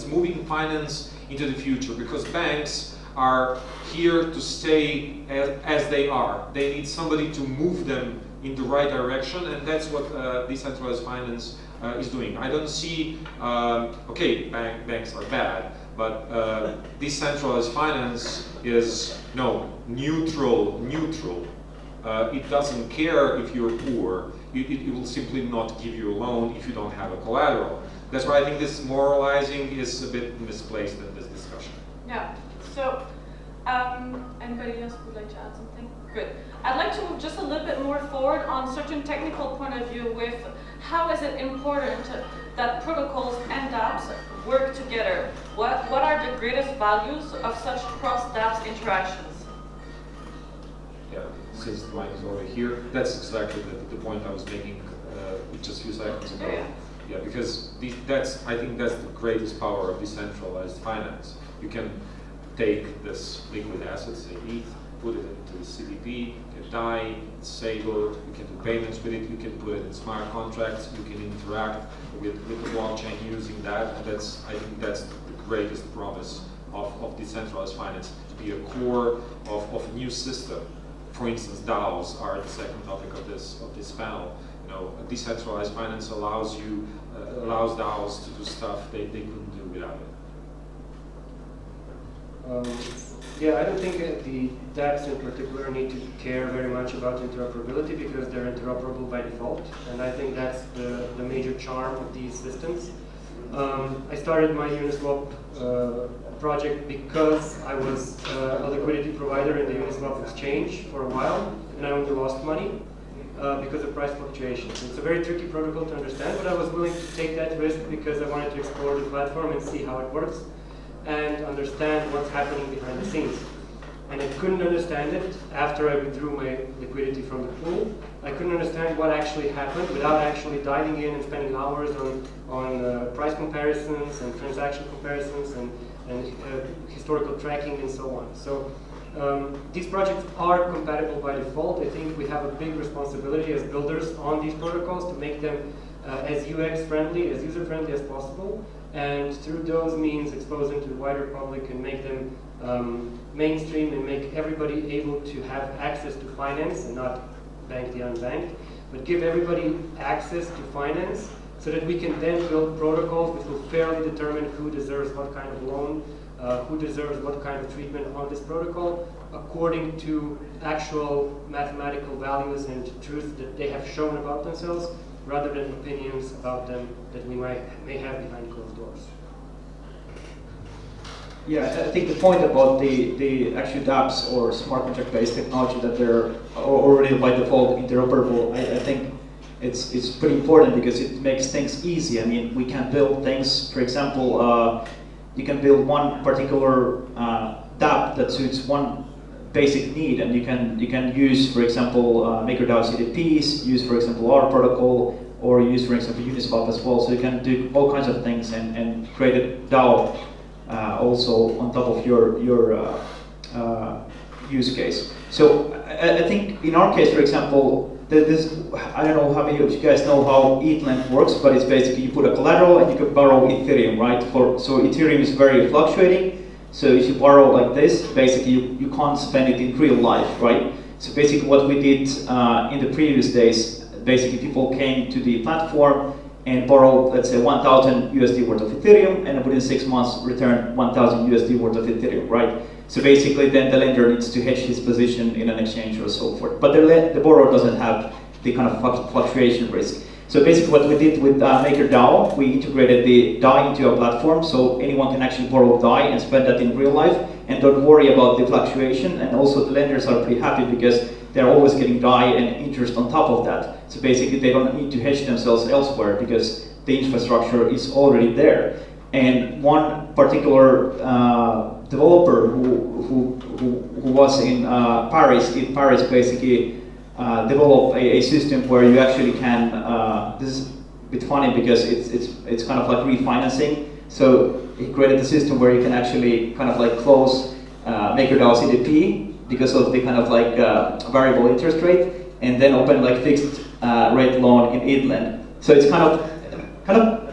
moving finance into the future, because banks are here to stay as they are. They need somebody to move them in the right direction, and that's what decentralized finance is doing. I don't see, okay, banks are bad, but decentralized finance is, no, neutral. It doesn't care if you're poor. It will simply not give you a loan if you don't have a collateral. That's why I think this moralizing is a bit misplaced in this discussion. Yeah. So, anybody else would like to add something? Good. I'd like to move just a little bit more forward on certain technical point of view with how is it important that protocols and dApps work together? What are the greatest values of such cross-dApps interactions? Yeah, since the mic is over here, that's exactly the point I was making just a few seconds ago. Yeah, because I think that's the greatest power of decentralized finance. You can take this liquid asset, say ETH, put it into CDP, get DAI, it's stable, you can do payments with it, you can put it in smart contracts, you can interact with the blockchain using that, and I think that's the greatest promise of decentralized finance, to be a core of a new system. For instance, DAOs are the second topic of this panel. You know, decentralized finance allows DAOs to do stuff they couldn't do without it. Yeah, I don't think the dApps in particular need to care very much about interoperability because they're interoperable by default, and I think that's the major charm of these systems. I started my Uniswap project because I was a liquidity provider in the Uniswap exchange for a while, and I only lost money because of price fluctuations. It's a very tricky protocol to understand, but I was willing to take that risk because I wanted to explore the platform and see how it works and understand what's happening behind the scenes. And I couldn't understand it after I withdrew my liquidity from the pool. I couldn't understand what actually happened without actually diving in and spending hours on price comparisons and transaction comparisons and historical tracking and so on. So these projects are compatible by default. I think we have a big responsibility as builders on these protocols to make them as UX friendly, as user friendly as possible, and through those means expose them to the wider public and make them mainstream and make everybody able to have access to finance and not bank the unbanked, but give everybody access to finance so that we can then build protocols which will fairly determine who deserves what kind of loan, who deserves what kind of treatment on this protocol according to actual mathematical values and truths that they have shown about themselves, rather than opinions about them that we may have behind closed doors. Yeah, I think the point about the actual dApps or smart contract-based technology that they're already by default interoperable, I think it's pretty important because it makes things easy. I mean, we can build things, for example, you can build one particular dApp that suits one basic need, and you can use, for example, MakerDAO CDPs, use, for example, our protocol, or use, for example, Uniswap as well. So you can do all kinds of things and create a DAO also on top of your use case. So I think in our case, for example, I don't know how many of you guys know how ETH works, but it's basically you put a collateral and you can borrow Ethereum, right? So Ethereum is very fluctuating. So if you borrow like this, basically you can't spend it in real life, right? So basically what we did in the previous days, basically people came to the platform and borrowed, let's say, 1,000 USD worth of Ethereum, and within 6 months returned 1,000 USD worth of Ethereum, right? So basically then the lender needs to hedge his position in an exchange or so forth. But the borrower doesn't have the kind of fluctuation risk. So basically what we did with MakerDAO, we integrated the DAI into our platform, so anyone can actually borrow DAI and spend that in real life, and don't worry about the fluctuation. And also the lenders are pretty happy because they're always getting DAI and interest on top of that. So basically they don't need to hedge themselves elsewhere because the infrastructure is already there. And one particular developer who was in Paris basically develop a system where you actually can, this is a bit funny because it's kind of like refinancing. So he created a system where you can actually kind of like close MakerDAO CDP because of the kind of like variable interest rate, and then open like fixed rate loan in ETH. So it's kind of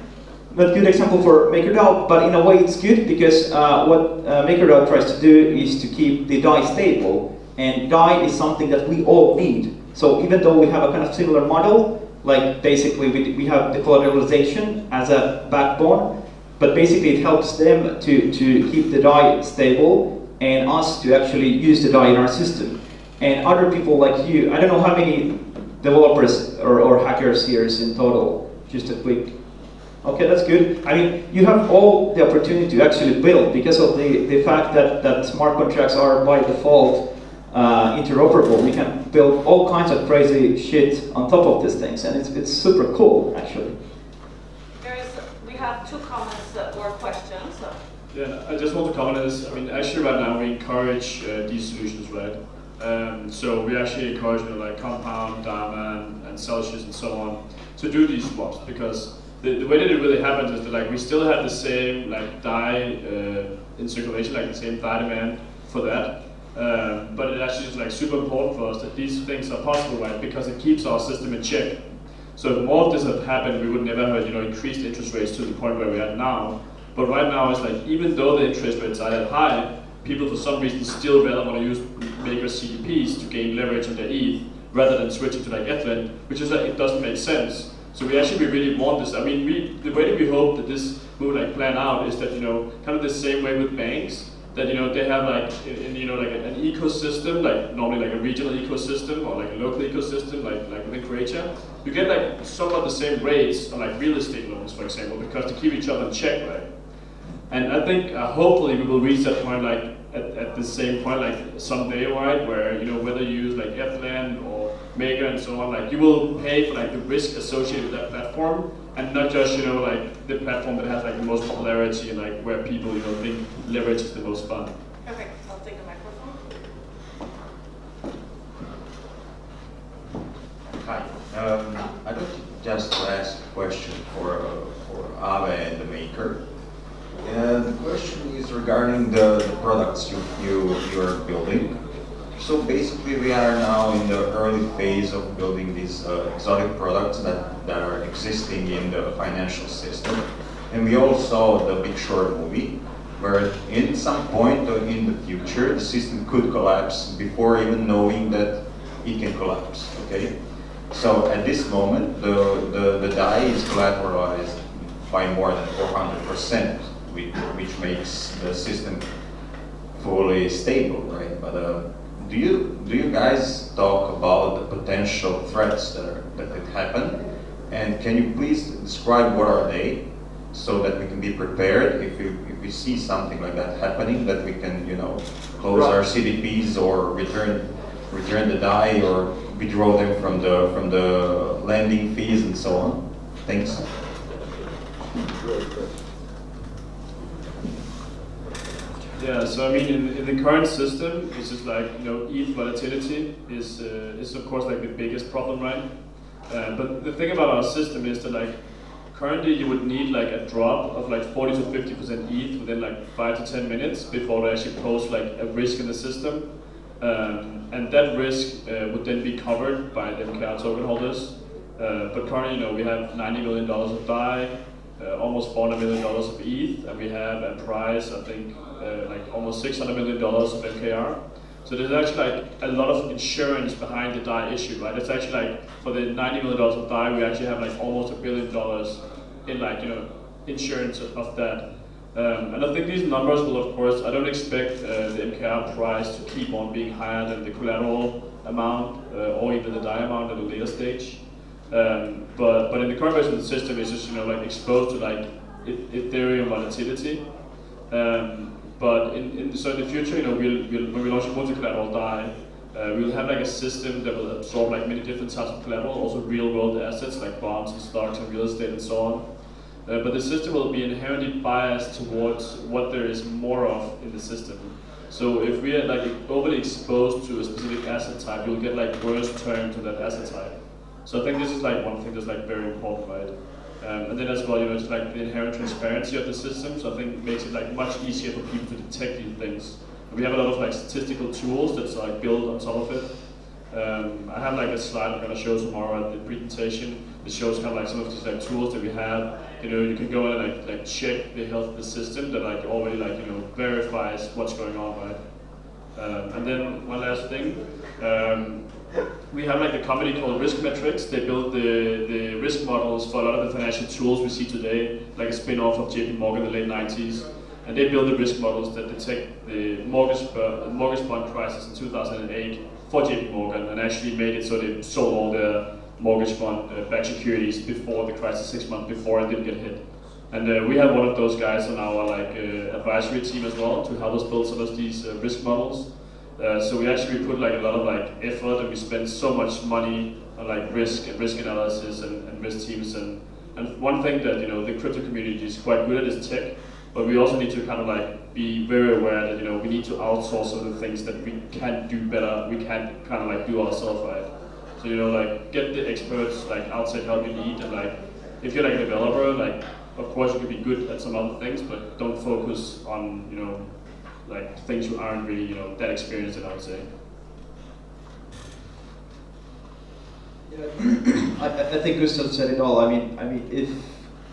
not a good example for MakerDAO, but in a way it's good because what MakerDAO tries to do is to keep the DAI stable. And DAI is something that we all need. So even though we have a kind of similar model, like basically we have the collateralization as a backbone, but basically it helps them to keep the DAI stable and us to actually use the DAI in our system. And other people like you, I don't know how many developers or hackers here is in total, just a quick. Okay, that's good. I mean, you have all the opportunity to actually build because of the fact that smart contracts are by default interoperable. We can build all kinds of crazy shit on top of these things, and it's super cool, actually. We have 2 comments or questions. Yeah, I just want to comment on this. I mean, actually right now we encourage these solutions, right? So we actually encourage like Compound, Diamond, and Celsius and so on to do these swaps, because the way that it really happens is that like we still have the same like DAI in circulation, like the same DAI demand for that. But it actually is like super important for us that these things are possible, right? Because it keeps our system in check. So if more of this had happened, we would never have increased interest rates to the point where we're at now. But right now, it's like even though the interest rates are that high, people for some reason still rather want to use Maker CDPs to gain leverage on their ETH rather than switching to like Ethylene, which is like it doesn't make sense. So we really want this. I mean, the way that we hope that this will like plan out is that kind of the same way with banks, that they have like like an ecosystem, like normally like a regional ecosystem or like a local ecosystem, like within Croatia. You get like somewhat the same rates on like real estate loans, for example, because to keep each other in check, right? And I think hopefully we will reach that point like at the same point like someday, right? Where whether you use like Ethylene or Maker and so on, like you will pay for like the risk associated with that platform, and not just like the platform that has like the most popularity and like where people think leverage is the most fun. Okay, I'll take the microphone. Hi. I'd like just to ask a question for Aave and the Maker. The question is regarding the products you are building. So basically, we are now in the early phase of building these exotic products that are existing in the financial system. And we all saw the Big Short movie, where in some point in the future, the system could collapse before even knowing that it can collapse, okay? So at this moment, the DAI is collateralized by more than 400%, which makes the system fully stable, right? But do you guys talk about the potential threats that could happen? And can you please describe what are they, so that we can be prepared if we see something like that happening, that we can close our CDPs or return the DAI or withdraw them from the lending fees and so on? Thanks. Yeah, so I mean, in the current system, it's just like ETH volatility is of course like the biggest problem, right? But the thing about our system is that like currently you would need like a drop of like 40 to 50% ETH within like 5 to 10 minutes before they actually pose like a risk in the system, and that risk would then be covered by the MKR token holders. But currently, we have $90 million of DAI, almost $400 million of ETH, and we have a price, I think, like almost $600 million of MKR. So there's actually like a lot of insurance behind the DAI issue, right? It's actually like for the $90 million of DAI, we actually have like almost $1 billion in like insurance of that. And I think these numbers will, of course, I don't expect the MKR price to keep on being higher than the collateral amount or even the DAI amount at a later stage. But in the current version of the system, it's just like exposed to like Ethereum volatility. But in the future, when we launch a multi-collateral DAI, we'll have like a system that will absorb like many different types of collateral, also real-world assets like bonds and stocks and real estate and so on. But the system will be inherently biased towards what there is more of in the system. So if we are like overly exposed to a specific asset type, you'll get like worse terms to that asset type. So I think this is like one thing that's like very important, right? And then as well, it's like the inherent transparency of the system. So I think it makes it like much easier for people to detect these things. We have a lot of like statistical tools that's like built on top of it. I have like a slide I'm gonna show tomorrow at the presentation. It shows kind of like some of these like tools that we have. You can go in and like check the health of the system that like already like verifies what's going on, right? And then one last thing. We have like a company called Risk Metrics. They build the risk models for a lot of the financial tools we see today, like a spin-off of JP Morgan in the late 90s. And they build the risk models that detect the mortgage bond crisis in 2008 for JP Morgan, and actually made it so they sold all their mortgage bond backed securities before the crisis, 6 months before, and didn't get hit. And we have one of those guys on our like advisory team as well to help us build some of these risk models. So we actually put like a lot of like effort, and we spend so much money on like risk analysis and risk teams. And one thing that the crypto community is quite good at is tech, but we also need to kind of like be very aware that we need to outsource some of the things that we can't do better. We can't kind of like do ourselves, right? So like get the experts like outside help you need, and like if you're like a developer, like of course you can be good at some other things, but don't focus on like things you aren't really that experienced in, I would say. I think Gustav said it all. I mean, if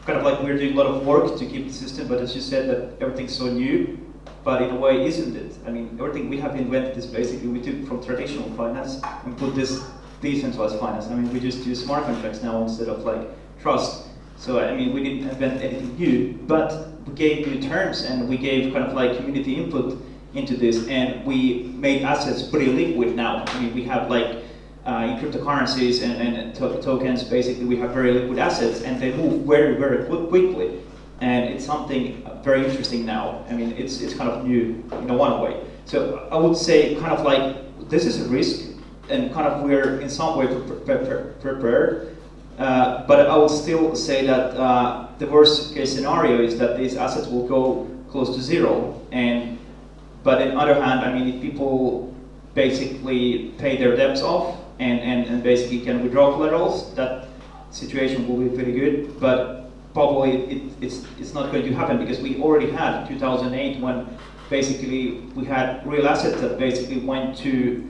kind of like we're doing a lot of work to keep the system, but as you said that everything's so new, but in a way, isn't it? I mean, everything we have invented is basically we took from traditional finance and put this decentralized finance. I mean, we just use smart contracts now instead of like trust. So I mean, we didn't invent anything new, but we gave new terms and we gave kind of like community input into this, and we made assets pretty liquid now. I mean, we have like in cryptocurrencies and tokens, basically we have very liquid assets and they move very, very quickly. And it's something very interesting now. I mean, it's kind of new in one way. So I would say kind of like this is a risk and kind of we're in some way prepared. But I would still say that the worst case scenario is that these assets will go close to zero. But on the other hand, I mean, if people basically pay their debts off and basically can withdraw collaterals, that situation will be pretty good. But probably it's not going to happen because we already had 2008 when basically we had real assets that basically went to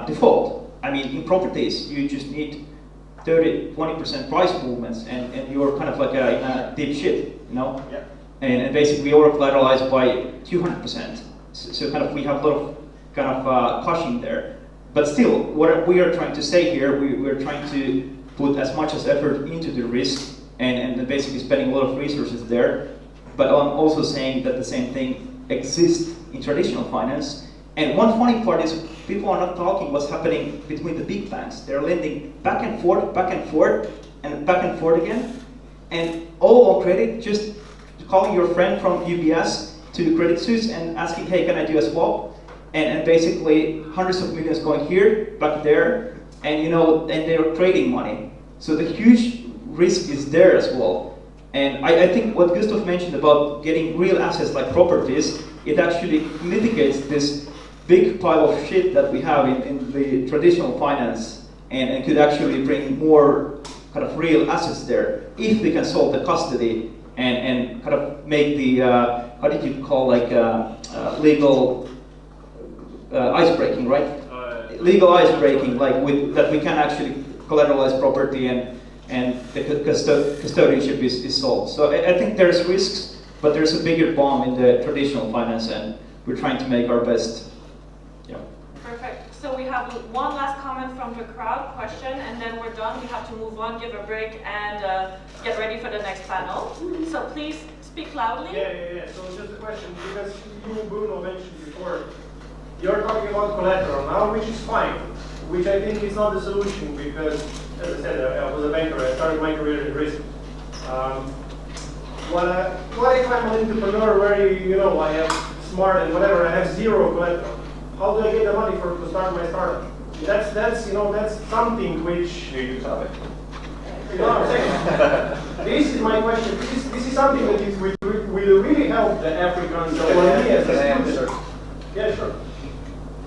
default. I mean, in properties, you just need 30-20% price movements and you're kind of like in a deep shit, Yeah. And basically we over collateralized by 200%. So kind of we have a lot of kind of caution there. But still, what we are trying to say here, we're trying to put as much as effort into the risk and basically spending a lot of resources there. But I'm also saying that the same thing exists in traditional finance. And one funny part is people are not talking what's happening between the big banks. They're lending back and forth, and back and forth again. And all on credit, just calling your friend from UBS to Credit Suisse and asking, hey, can I do a swap? And basically hundreds of millions going here, back there, and and they're trading money. So the huge risk is there as well. And I think what Gustav mentioned about getting real assets like properties, it actually mitigates this big pile of shit that we have in the traditional finance and could actually bring more kind of real assets there if we can solve the custody and kind of make the, how did you call like legal ice breaking, right? Legal ice breaking, like that we can actually collateralize property and the custodianship is solved. So I think there's risks, but there's a bigger bomb in the traditional finance, and we're trying to make our best. Yeah. Perfect. So we have one last comment from the crowd, question, and then we're done. We have to move on, give a break, and get ready for the next panel. So please speak loudly. Yeah. So just a question, because you, Bruno, mentioned before, you're talking about collateral now, which is fine, which I think is not the solution because, as I said, I was a banker. I started my career in risk. What if I'm an entrepreneur where I have smart and whatever, I have zero collateral? How do I get the money to start my startup? That's something which you have it. You know what I'm saying? This is my question. This is something that will really help the Africans or me as a student. Yeah, sure.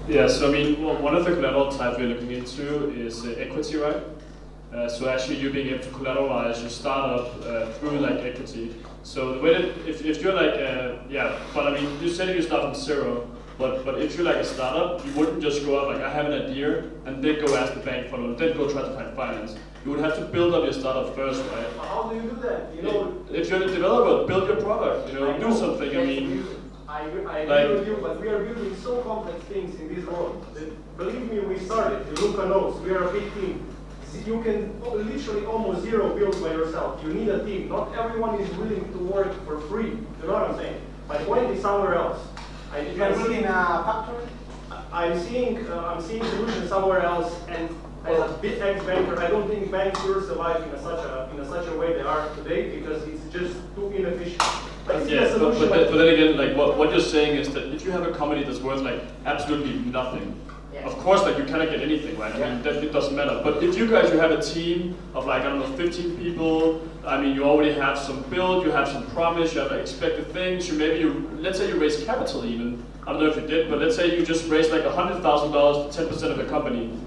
Yeah, so I mean, one of the collateral types we're looking into is equity, right? So actually you being able to collateralize your startup through like equity. So the way that, if you're like, but I mean, you said you start from zero, but if you're like a startup, you wouldn't just go out like, I have an idea, and then go ask the bank for loan, then go try to find finance. You would have to build up your startup first, right? How do you do that? If you're a developer, build your product, do something, I mean. I agree with you, but we are building so complex things in this world that, believe me, we started. Luca knows, we are a big team. You can literally almost zero build by yourself. You need a team. Not everyone is willing to work for free. You know what I'm saying? My point is somewhere else. You are building a factory? I'm seeing solutions somewhere else, and as a big ex-banker, I don't think banks will survive in such a way they are today because it's just too inefficient. But then again, like what you're saying is that if you have a company that's worth like absolutely nothing, of course, like you cannot get anything, right? I mean, that it doesn't matter. But if you have a team of like, I don't know, 15 people, I mean, you already have some build, you have some promise, you have like expected things, let's say you raise capital even, I don't know if you did, but let's say you just raised like $100,000 to 10% of the company.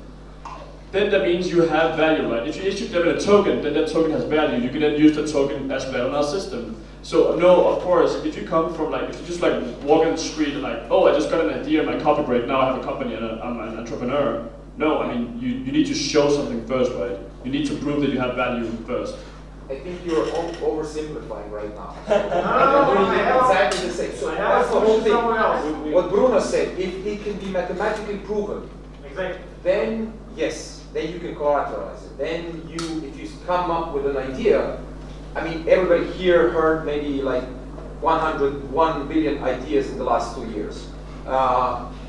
then that means you have value, right? If you issue them in a token, then that token has value. You can then use the token as well in our system. So no, of course, if you come from like, if you just like walk in the street and like, oh, I just got an idea in my coffee break, now I have a company and I'm an entrepreneur. No, I mean, you need to show something first, right? You need to prove that you have value first. I think you're oversimplifying right now. No, You're doing exactly the same. So I have that's the whole thing. someone else. What Bruno said, if it can be mathematically proven, Exactly. then yes, then you can collateralize it. Then if you come up with an idea, I mean, everybody here heard maybe like 1 billion ideas in the last 2 years.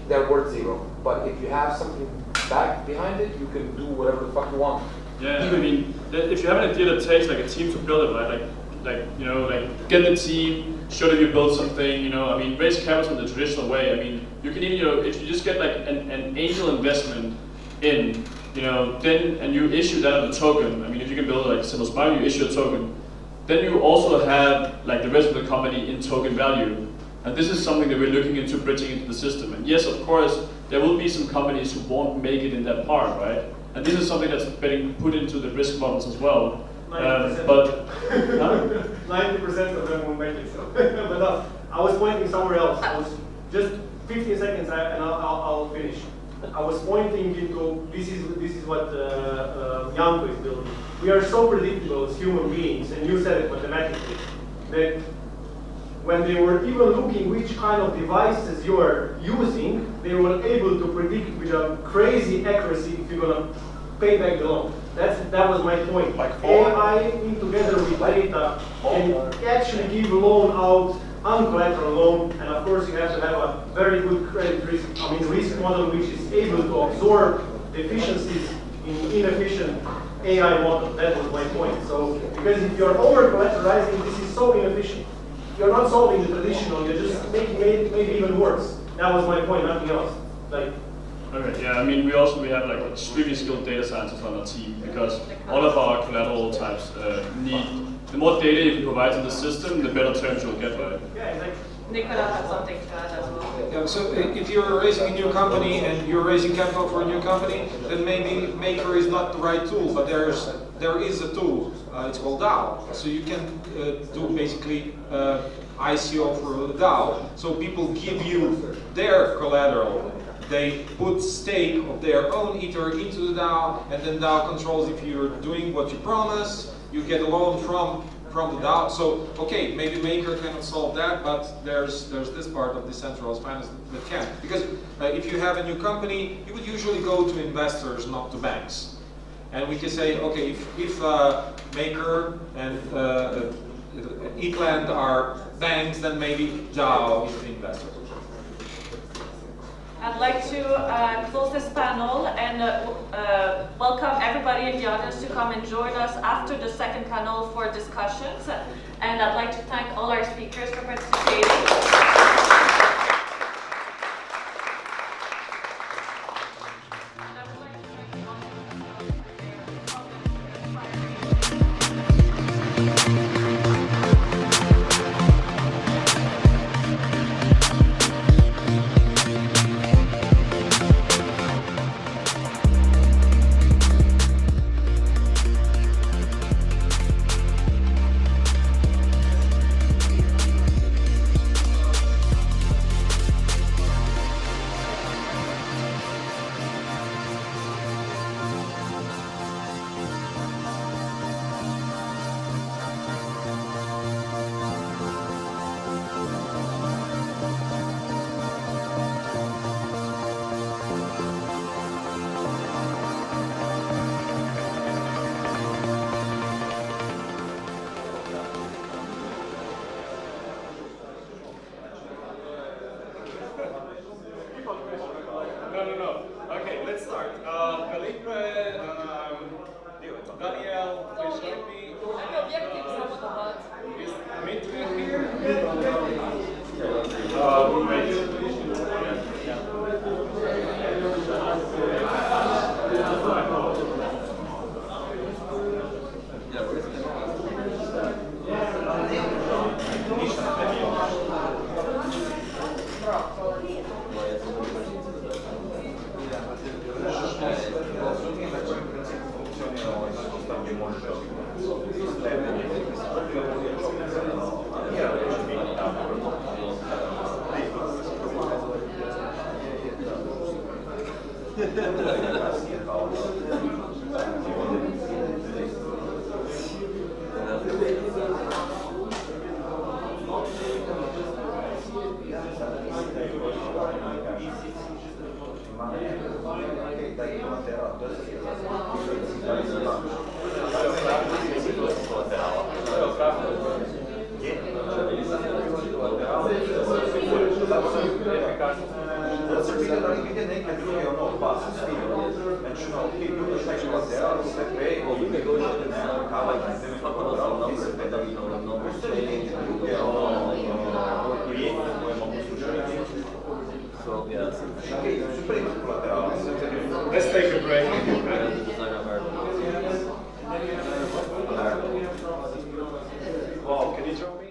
They're worth zero. But if you have something back behind it, you can do whatever the fuck you want. Yeah, I mean, if you have an idea that takes like a team to build it, right? Like you know, like get the team, show that you build something. You know, I mean, raise capital in the traditional way. I mean, you can even, you know, if you just get like an angel investment in, you know, then and you issue that as a token. I mean, if you can build like a simple spine, you issue a token. Then you also have like the rest of the company in token value. And this is something that we're looking into bridging into the system. And yes, of course, there will be some companies who won't make it in that part, right? And this is something that's being put into the risk models as well. 90%. But 90% of them will make it. So. But no, I was pointing somewhere else. I was just 15 seconds, and I'll finish. I was pointing into this is what Janko is building. We are so predictable as human beings, and you said it mathematically, that when they were even looking which kind of devices you are using, they were able to predict with a crazy accuracy if you're gonna pay back the loan. That was my point. Like AI in together with data can actually give a loan out, uncollateral loan, and of course you have to have a very good credit risk, risk model which is able to absorb deficiencies in inefficient AI model. That was my point. So because if you're over collateralizing, this is so inefficient. You're not solving the traditional, you're just making it maybe even worse. That was my point, nothing else. Like, okay, yeah, I mean, we have like extremely skilled data scientists on our team because all of our collateral types need, the more data you can provide to the system, the better terms you'll get, right? yeah, exactly. Nicola had something to add as well. Yeah, so if you're raising a new company and you're raising capital for a new company, then maybe Maker is not the right tool, but there is a tool. It's called DAO. So you can do basically ICO for a DAO. So people give you their collateral. They put stake of their own Ether into the DAO, and then DAO controls if you're doing what you promise. You get a loan from the DAO. So, okay, maybe Maker cannot solve that, but there's this part of decentralized finance that can. Because if you have a new company, you would usually go to investors, not to banks. And we can say, okay, if Maker and Eatland are banks, then maybe DAO is the investor. I'd like to close this panel and welcome everybody in the audience to come and join us after the second panel for discussions. And I'd like to thank all our speakers for participating. Vide neke druge opasnosti, znači ti ljudi šta će lateral, sve pej, kava i ti se pedali, postoje neke druge prijetnje koje mogu slušati. Super imati lateral. Let's take a break. Wow, can you join me?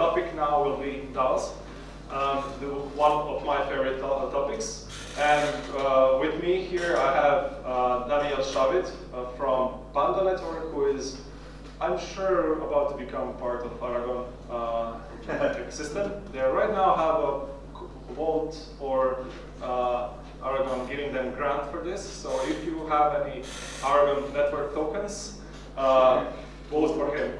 topic now will be DAOs, one of my favorite topics. And with me here I have Daniel Shavit from Panda Network, who is, I'm sure, about to become part of Aragon ecosystem. They right now have a vote for Aragon giving them grant for this. So if you have any Aragon network tokens, vote for him.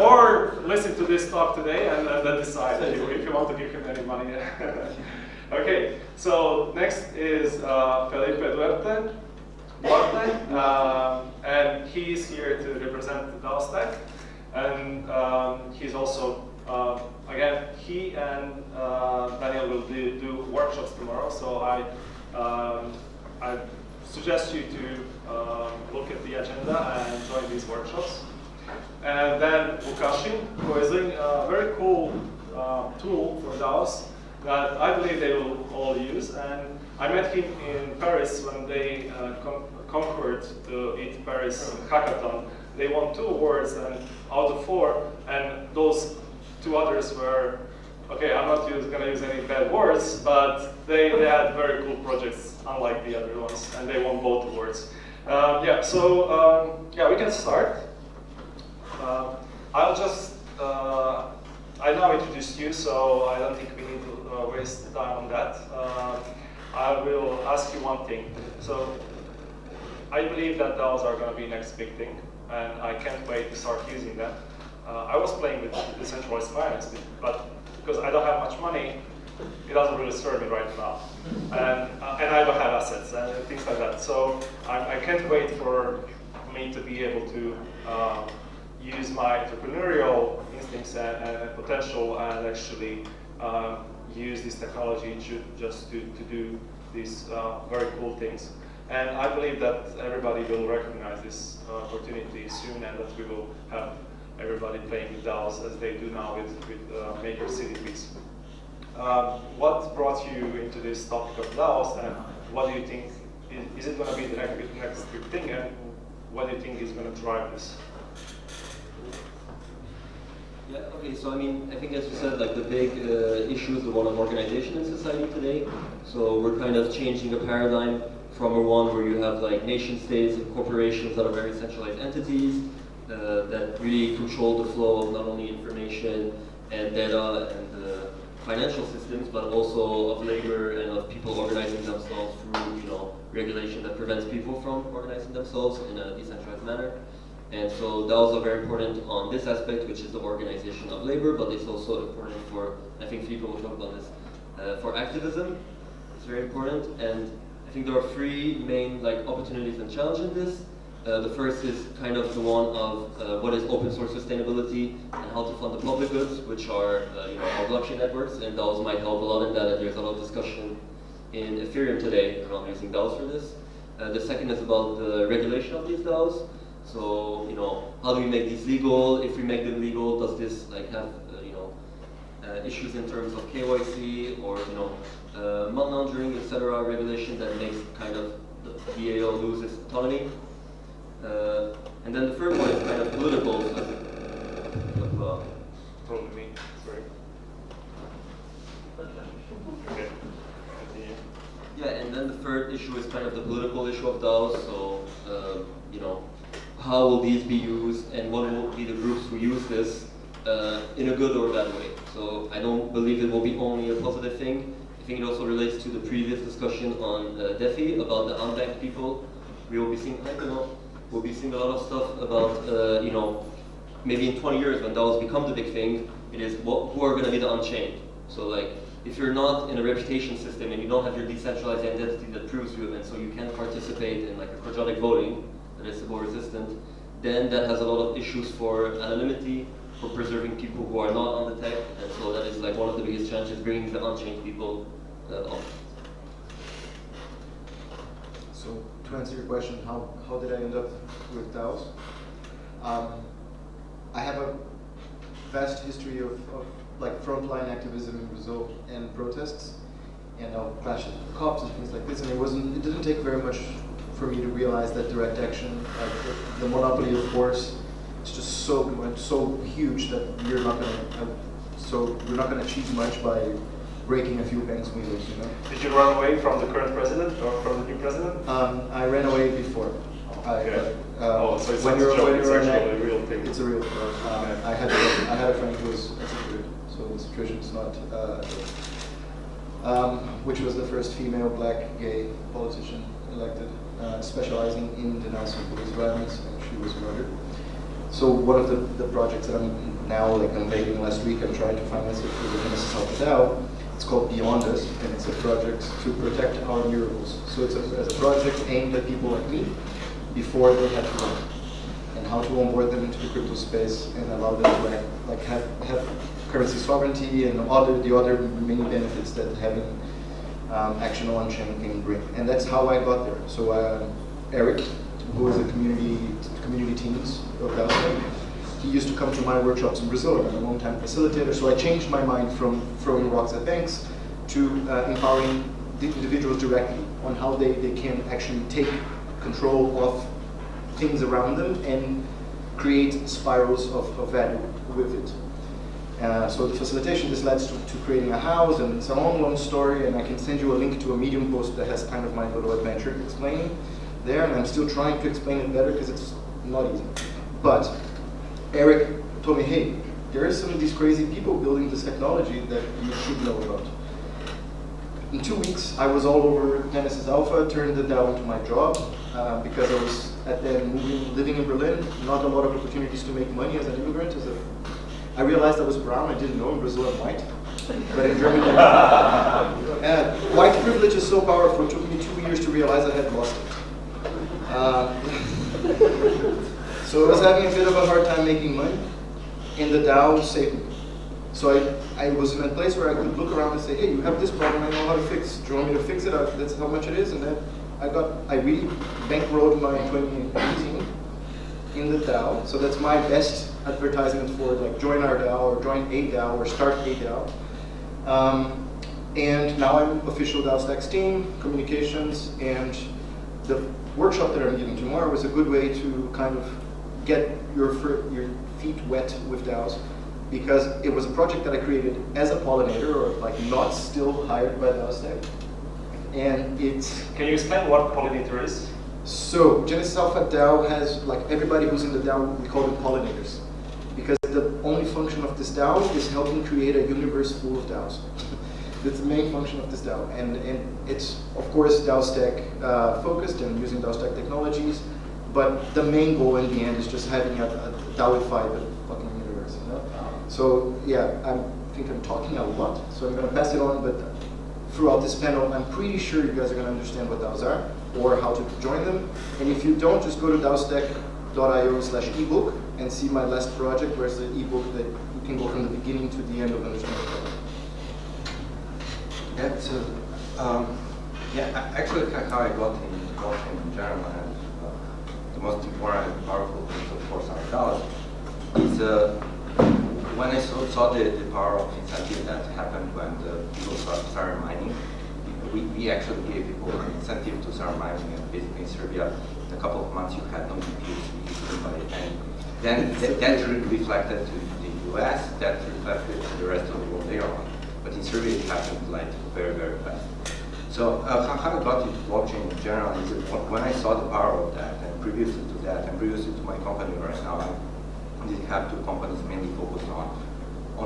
Or listen to this talk today and then decide if you want to give him any money. Okay, so next is Felipe Duarte, and he's here to represent the DAO stack. And he's also, again, he and Daniel will do workshops tomorrow, so I suggest you to look at the agenda and join these workshops. And then Vukasin, who is doing a very cool tool for DAOs that I believe they will all use. And I met him in Paris when they conquered the Eat Paris hackathon. They won 2 awards and out of 4, and those 2 others were, okay, I'm not going to use any bad words, but they had very cool projects, unlike the other ones, and they won both awards. Yeah, so yeah, we can start. I'll just, I now introduced you, so I don't think we need to waste time on that. I will ask you one thing. So I believe that DAOs are going to be next big thing, and I can't wait to start using them. I was playing with decentralized finance, but because I don't have much money, it doesn't really serve me right now. And I don't have assets and things like that. So I can't wait for me to be able to use my entrepreneurial instincts and potential and actually use this technology to do these very cool things. And I believe that everybody will recognize this opportunity soon, and that we will have everybody playing with DAOs as they do now with Maker CDPs. What brought you into this topic of DAOs, and what do you think, is it going to be the next big thing, and what do you think is going to drive this? Yeah, okay, so I mean, I think as you said, like the big issue is the one of organization in society today. So we're kind of changing a paradigm from a one where you have like nation states and corporations that are very centralized entities that really control the flow of not only information and data and financial systems, but also of labor and of people organizing themselves through, you know, regulation that prevents people from organizing themselves in a decentralized manner. And so DAOs are very important on this aspect, which is the organization of labor, but it's also important for, I think people will talk about this, for activism. It's very important, and I think there are three main opportunities and challenges in this. The first is kind of the one of what is open source sustainability and how to fund the public goods, which are our blockchain networks, and DAOs might help a lot in that, and there's a lot of discussion in Ethereum today around using DAOs for this. The second is about the regulation of these DAOs. So, how do we make these legal? If we make them legal, does this have issues in terms of KYC or money laundering, etc. regulation that makes kind of the DAO lose its autonomy? And then the third one is kind of political. Probably me. Sorry. Okay. Continue. Yeah, and then the third issue is kind of the political issue of DAOs. So, how will these be used, and what will be the groups who use this in a good or bad way? So I don't believe it will be only a positive thing. I think it also relates to the previous discussion on DEFI about the unbanked people. We will be seeing, we'll be seeing a lot of stuff about, maybe in 20 years when DAOs become the big thing, it is who are going to be the unchained. So if you're not in a reputation system and you don't have your decentralized identity that proves you, and so you can't participate in a quadratic voting that is more resistant, then that has a lot of issues for anonymity, for preserving people who are not on the tech, and so that is one of the biggest challenges, bringing the unchained people on. So to answer your question, how did I end up with DAOs? I have a vast history of frontline activism in Brazil and protests, and clashes with cops and things like this. And it didn't take very much for me to realize that direct action, the monopoly of force, is just so huge that we're not going to achieve much by breaking a few banks' windows. Did you run away from the current president or from the new president? I ran away before. Okay. So it's when not a joke, it's actually a an real thing. It's a real thing. Okay. I had a friend who was executed, so the situation is not a joke. Which was the first female black gay politician elected, specializing in denouncing police violence, and she was murdered. So one of the projects that I'm now unveiling last week, I'm trying to finance it for the Genesis Alpha DAO. It's called Beyond Us, and it's a project to protect our murals. So it's a project aimed at people like me before they had to run, and how to onboard them into the crypto space and allow them to have currency sovereignty and the other many benefits that having action on chain can bring. And that's how I got there. So Eric, who is a community teams of DAO, he used to come to my workshops in Brazil. I'm a long-time facilitator, so I changed my mind from throwing rocks at banks to empowering the individuals directly on how they can actually take control of things around them and create spirals of value with it. So the facilitation, this leads to creating a house, and it's a long story, and I can send you a link to a Medium post that has kind of my little adventure explaining there, and I'm still trying to explain it better because it's not easy. But Eric told me, hey, there are some of these crazy people building this technology that you should know about. In 2 weeks, I was all over Genesis Alpha, turned it down to my job because I was at then living in Berlin, not a lot of opportunities to make money as an immigrant. I realized I was brown, I didn't know, in Brazil I'm white. but in Germany. White privilege is so powerful, it took me 2 years to realize I had lost it. So I was having a bit of a hard time making money, and the DAO saved me. So I was in a place where I could look around and say, hey, you have this problem I know how to fix. Do you want me to fix it? That's how much it is. And then I really bankrolled my 2018 in the DAO. So that's my best advertisement for like join our DAO or join a DAO or start a DAO. And now I'm official DAO Stacks team, communications, and the workshop that I'm giving tomorrow was a good way to kind of get your feet wet with DAOs, because it was a project that I created as a pollinator, or like not still hired by DAO Stack. And it's... Can you explain what pollinator is? So Genesis Alpha DAO has, like everybody who's in the DAO, we call them pollinators. Because the only function of this DAO is helping create a universe full of DAOs. That's the main function of this DAO. And it's, of course, DAO Stack focused and using DAO Stack technologies. But the main goal in the end is just having a DAOified fucking universe, you know? So yeah, I think I'm talking a lot, so I'm going to pass it on, but throughout this panel, I'm pretty sure you guys are going to understand what DAOs are, or how to join them. And if you don't, just go to daostack.io/ebook and see my last project, where's the ebook that you can go from the beginning to the end of understanding the project. Yeah, so, actually how I got in blockchain in general, and the most important and powerful things, of course, are DAOs, is when I saw the power of incentive that happened when the people started mining. We actually gave people an incentive to start mining, and basically in Serbia, in a couple of months you had no GPUs, you couldn't buy it. And then that reflected to the US, that reflected to the rest of the world later on. But in Serbia it happened like very, very fast. So how I got into blockchain in general is that when I saw the power of that, and previously to that, and previously to my company right now, I did have two companies mainly focused on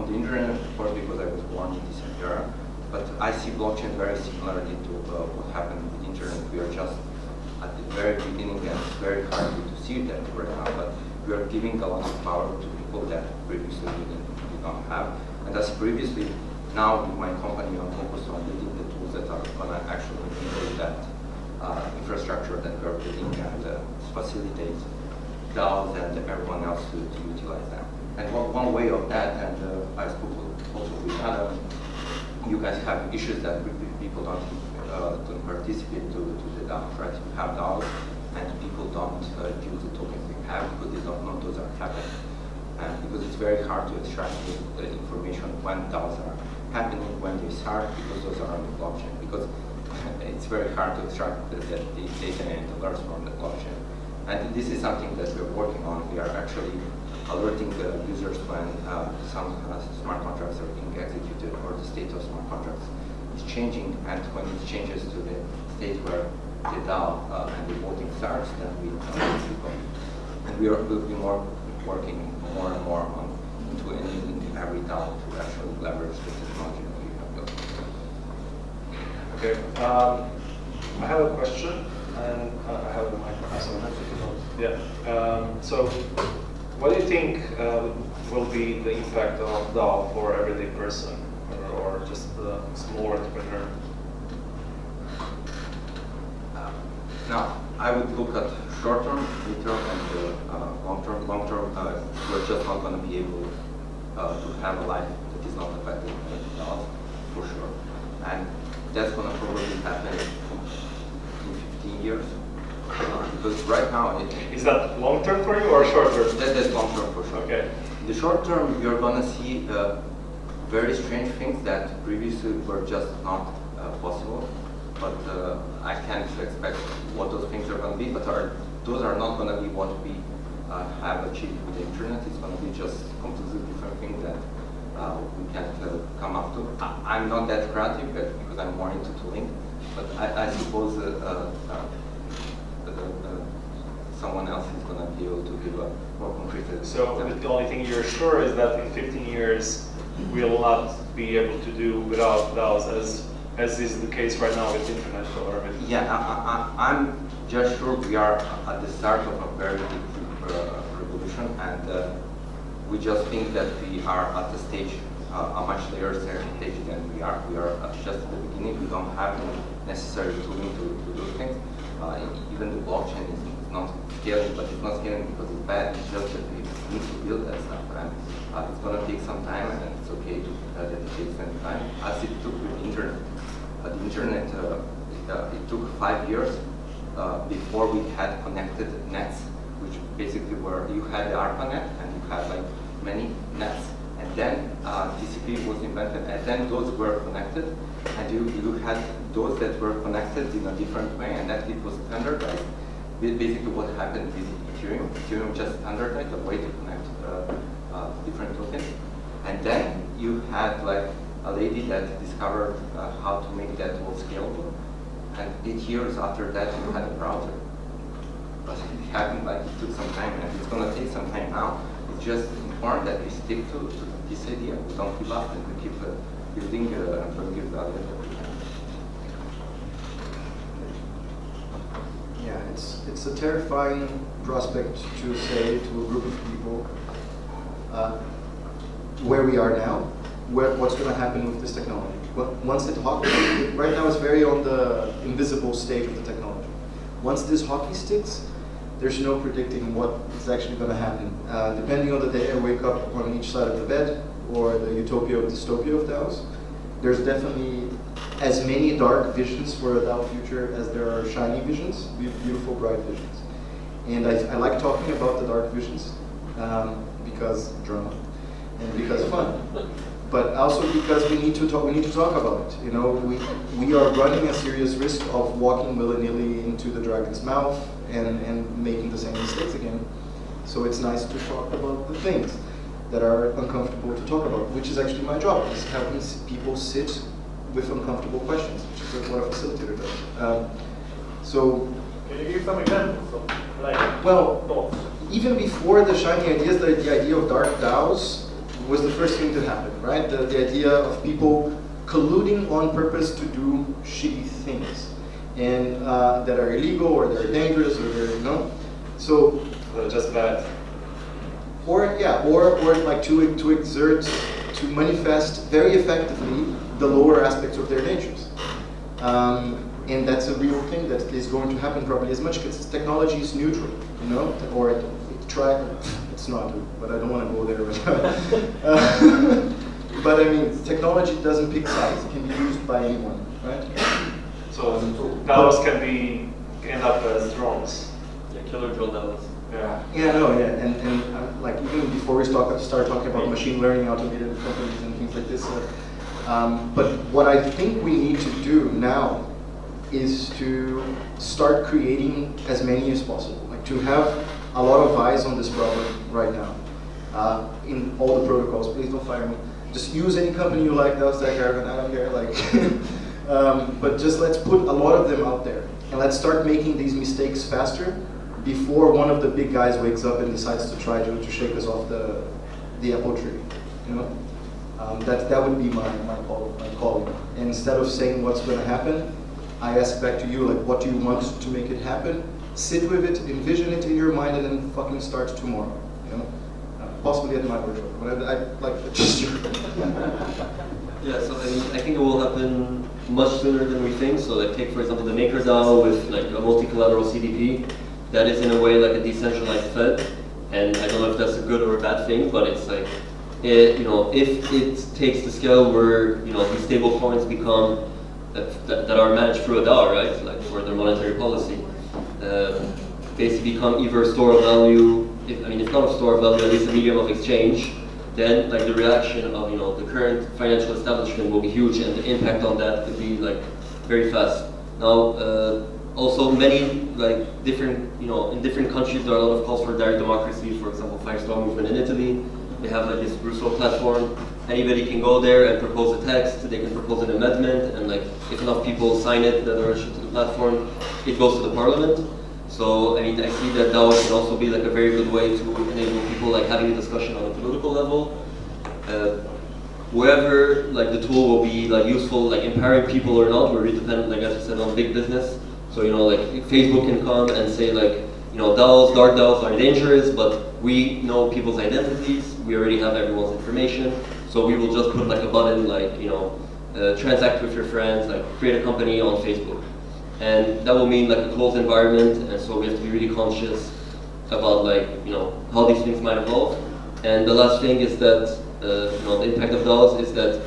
the internet, of course, because I was born in this era. But I see blockchain very similarly to what happened with the internet. We are just at the very beginning, and it's very hard to see that right now, but we are giving a lot of power to people that previously did not have. And as previously, now with my company, I'm focused on building the tools that are going to actually enable that infrastructure that we are building and facilitate DAOs and everyone else to utilize them. And one way of that, and I spoke also with Adam, you guys have issues that people don't participate to the DAOs, right? You have DAOs and people don't use the tokens we have because they don't know those are happening. And because it's very hard to extract the information when DAOs are happening, when they start, because those are on the blockchain. Because it's very hard to extract the data and alerts from the blockchain. And this is something that we're working on. We are actually alerting the users when some smart contracts are being executed or the state of smart contracts is changing, and when it changes to the state where the DAO and the voting starts, then we go. And we'll be working more and more on into enabling every DAO to actually leverage the technology that we have built. Okay, I have a question, and I have the microphone. Yeah. So, what do you think will be the impact of DAO for everyday person or just the small entrepreneur? Now, I would look at short-term, mid-term, and long-term. Long-term, we're just not going to be able to have a life that is not affected by DAOs, for sure. And that's going to probably happen in 15 years. Because right now, is that long term for you or short term? That's long term for sure. Okay. In the short term, you're going to see very strange things that previously were just not possible. But I can't expect what those things are going to be. But those are not going to be what we have achieved with the internet. It's going to be just completely different things that we can't come up to. I'm not that creative because I'm more into tooling. But I suppose someone else is going to be able to give a more concrete example. So the only thing you're sure is that in 15 years we'll not be able to do without DAOs as is the case right now with internet or with... Yeah, I'm just sure we are at the start of a very big revolution, and we just think that we are at the stage a much layer architecture than we are. We are just at the beginning. We don't have the necessary tooling to do things. Even the blockchain is not scaling, but it's not scaling because it's bad. It's just that we need to build that stuff, and it's going to take some time, and it's okay to dedicate some time, as it took with the internet. The internet, it took 5 years before we had connected nets, which basically were, you had the ARPANET, and you had like many nets, and then TCP was invented, and then those were connected, and you had those that were connected in a different way, and that it was standardized. Basically what happened with Ethereum, Ethereum just standardized a way to connect different tokens, and then you had like a lady that discovered how to make that all scalable, and 8 years after that you had a browser. But it happened like it took some time, and it's going to take some time now. It's just important that we stick to this idea. We don't give up, and we keep building and bringing value that we can. Yeah, it's a terrifying prospect to say to a group of people where we are now, what's going to happen with this technology. Once it hockey, right now it's very on the invisible stage of the technology. Once this hockey sticks, there's no predicting what is actually going to happen. Depending on the day I wake up on each side of the bed, or the utopia or dystopia of DAOs, there's definitely as many dark visions for a DAO future as there are shiny visions, beautiful, bright visions. And I like talking about the dark visions because drama and because fun, but also because we need to talk about it. You know, we are running a serious risk of walking willy-nilly into the dragon's mouth and making the same mistakes again. So it's nice to talk about the things that are uncomfortable to talk about, which is actually my job, is helping people sit with uncomfortable questions, which is what a facilitator does. So, can you give some examples of, like, well, thoughts? Even before the shiny ideas, the idea of dark DAOs was the first thing to happen, right? The idea of people colluding on purpose to do shitty things, and that are illegal, or they're dangerous, or they're, you know, so Just bad. or like to exert, to manifest very effectively the lower aspects of their natures. And that's a real thing that is going to happen probably as much because technology is neutral, you know, or it's not, but I don't want to go there right now. But I mean, technology doesn't pick sides, it can be used by anyone, right? So DAOs can end up as drones. Yeah, killer drone DAOs. Yeah. Yeah, no, yeah, and like even before we start talking about machine learning, automated companies and things like this, but what I think we need to do now is to start creating as many as possible, like to have a lot of eyes on this problem right now, in all the protocols. Please don't fire me. Just use any company you like, I don't care, like, but just let's put a lot of them out there, and let's start making these mistakes faster, before one of the big guys wakes up and decides to try to shake us off the apple tree, you know? That would be my calling. And instead of saying what's going to happen, I ask back to you, like, what do you want to make it happen? Sit with it, envision it in your mind, and then fucking start tomorrow, you know? Possibly at my workshop, but I like the gesture. Yeah, so I think it will happen much sooner than we think. So like take for example the MakerDAO with like a multi-collateral CDP. That is in a way like a decentralized Fed, and I don't know if that's a good or a bad thing, but it's like, you know, if it takes the scale where, you know, these stable coins become, that are managed through a DAO, right, like for their monetary policy, basically become either a store of value, if not a store of value, at least a medium of exchange, then like the reaction of, you know, the current financial establishment will be huge, and the impact on that could be like very fast. Now, also many like different, you know, in different countries there are a lot of calls for direct democracy. For example, Five-Star Movement in Italy, they have like this Rousseau platform. Anybody can go there and propose a text, they can propose an amendment, and like if enough people sign it that are issued to the platform, it goes to the parliament. So I mean, I see that DAO can also be like a very good way to enable people like having a discussion on a political level. Wherever like the tool will be like useful, like empowering people or not, will really depend, like as you said, on big business. So, you know, like Facebook can come and say like, you know, DAOs, dark DAOs are dangerous, but we know people's identities, we already have everyone's information, So we will just put like a button like, transact with your friends, like create a company on Facebook. And that will mean like a closed environment, and so we have to be really conscious about like, how these things might evolve. And the last thing is that, the impact of DAOs is that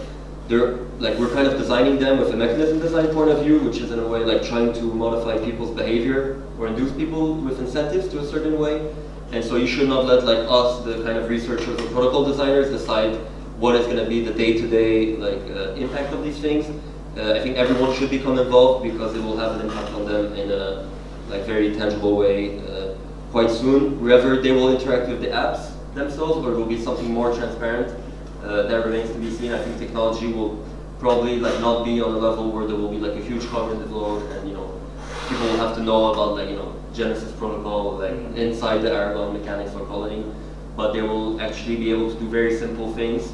we're kind of designing them with a mechanism design point of view, which is in a way like trying to modify people's behavior or induce people with incentives to a certain way. And so you should not let like us, the kind of researchers or protocol designers, decide what is going to be the day-to-day impact of these things. I think everyone should become involved because it will have an impact on them in a very tangible way quite soon. Whether they will interact with the apps themselves or it will be something more transparent, that remains to be seen. I think technology will probably not be on a level where there will be a huge cognitive load and people will have to know about Genesis protocol inside the Aragon mechanics for Colony, but they will actually be able to do very simple things.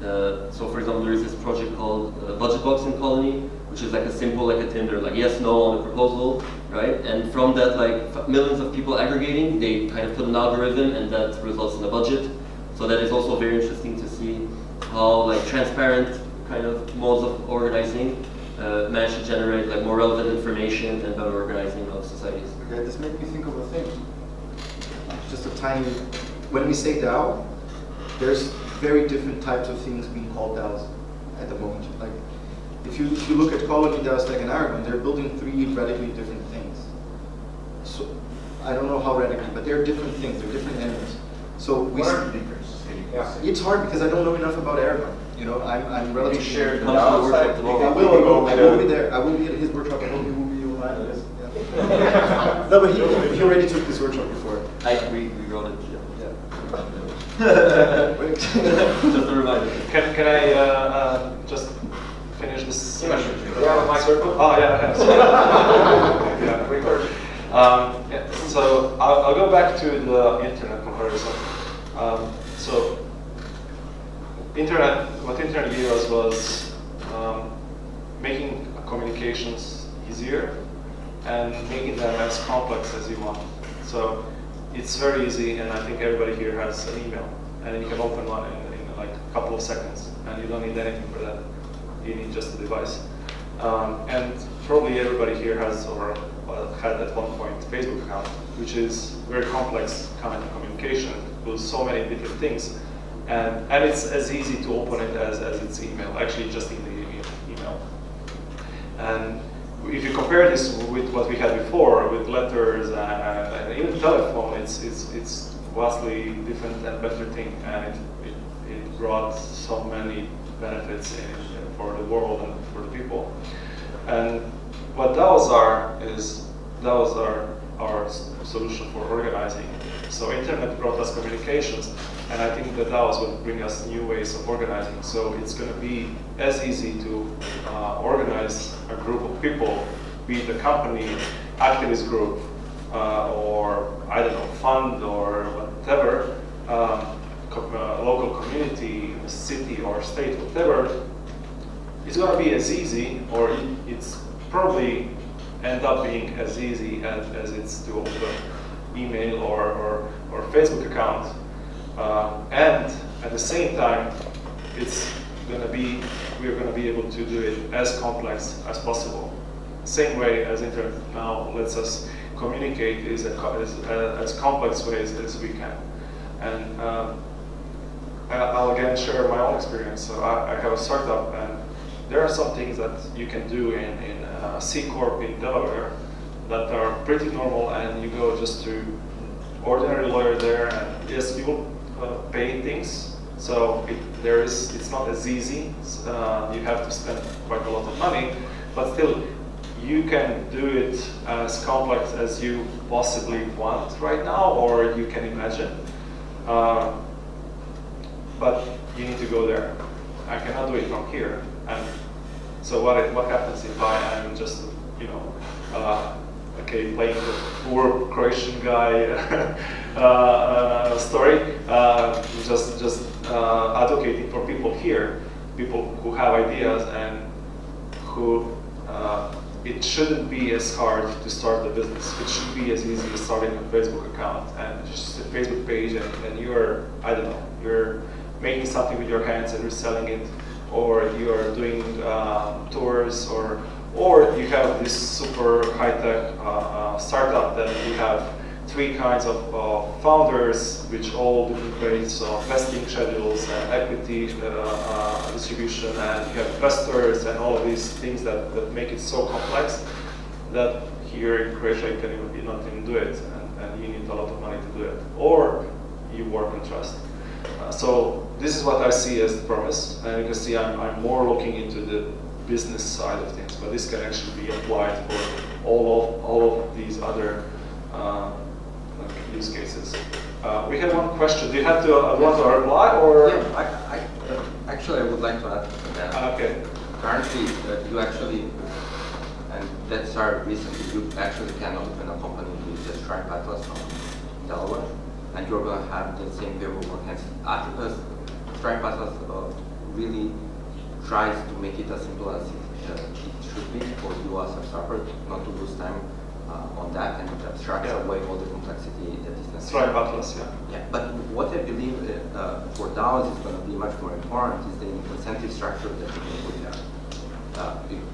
So for example, there is this project called Budget Box in Colony, which is a simple a Tinder, yes, no on the proposal, right? And from that millions of people aggregating, they kind of put an algorithm and that results in a budget. So that is also very interesting to see how transparent kind of modes of organizing manage to generate more relevant information and better organizing of societies. Okay, this made me think of a thing. Just a tiny, when we say DAO, there's very different types of things being called DAOs at the moment. If you look at Colony, DAO, Stack, and Aragon, they're building 3 radically different things. So I don't know how radically, but they're different things. They're different animals. So what are the differences? Yeah, it's hard because I don't know enough about Aragon. I'm relatively shared. I will be there. I will be at his workshop. I hope he will be online. Yeah. No, but he already took this workshop before. We wrote it. Just a reminder. Can I just finish this? Yeah, sure. Do you have a microphone? Oh, yeah. So I'll go back to the internet comparison. So what internet gave us was making communications easier and making them as complex as you want. So it's very easy, and I think everybody here has an email, and you can open one in a couple of seconds, and you don't need anything for that. You need just a device. And probably everybody here has or had at one point a Facebook account, which is very complex kind of communication with so many different things. And it's as easy to open it as it's email, actually just in the email. And if you compare this with what we had before, with letters and even telephone, it's vastly different and better thing, and it brought so many benefits for the world and for the people. And what DAOs are our solution for organizing. So internet brought us communications, and I think the DAOs will bring us new ways of organizing. So it's going to be as easy to organize a group of people, be it a company, activist group, or I don't know, fund or whatever, local community, city or state, whatever. It's going to be as easy, or it's probably end up being as easy as it's to open email or Facebook account. And at the same time, we're going to be able to do it as complex as possible. Same way as internet now lets us communicate is as complex ways as we can. And I'll again share my own experience. So I have a startup, and there are some things that you can do in C Corp in Delaware that are pretty normal, and you go just to ordinary lawyer there, and yes, you will pay things. So it's not as easy. You have to spend quite a lot of money, but still, you can do it as complex as you possibly want right now, or you can imagine. But you need to go there. I cannot do it from here. And so what happens if I am just, playing the poor Croatian guy story, just advocating for people here, people who have ideas and who it shouldn't be as hard to start a business. It should be as easy as starting a Facebook account and just a Facebook page, and you're, I don't know, you're making something with your hands and reselling it, or you are doing tours, or you have this super high-tech startup that you have 3 kinds of founders, which all different ways of vesting schedules and equity distribution, and you have investors and all of these things that make it so complex that here in Croatia you can not even do it, and you need a lot of money to do it, or you work on trust. So this is what I see as the promise, and you can see I'm more looking into the business side of things, but this can actually be applied for all of these other use cases. We have one question. Do you have to want to reply, or? Yeah, actually, I would like to add to that. Okay. Currently, you actually, and that started recently, you actually can open a company with the Stripe Atlas from Delaware, and you're going to have the same paperwork. And Atlas, Stripe Atlas really tries to make it as simple as it should be for you as a startup, not to lose time on that, and it abstracts away all the complexity that is necessary. Stripe Atlas, yeah. Yeah, but what I believe for DAOs is going to be much more important is the incentive structure that you can put there.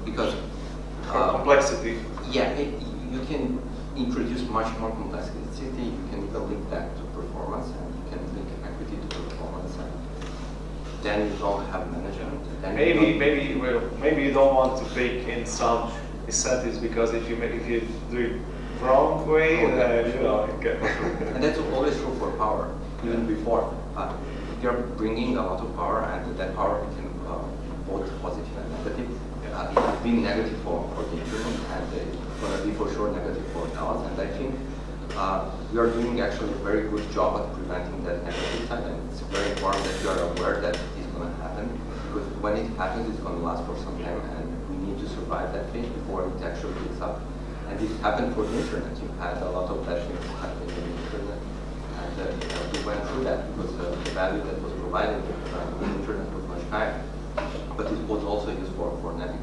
Because complexity. Yeah, you can introduce much more complexity. You can even link that to performance, and you can link equity to performance, and then you don't have management. Maybe you don't want to bake in some incentives, because if you do it wrong way, you know, okay. And that's always true for power. Even before, you're bringing a lot of power, and that power can both positive and negative. It has been negative for the internet, and it's going to be for sure negative for DAOs. And I think we are doing actually a very good job at preventing that negative side, and it's very important that you are aware that it is going to happen, because when it happens, it's going to last for some time, and we need to survive that phase before it actually picks up. And this happened for the internet. You had a lot of bad things happening in the internet, and we went through that because the value that was provided on the internet was much higher, but it was also used for negative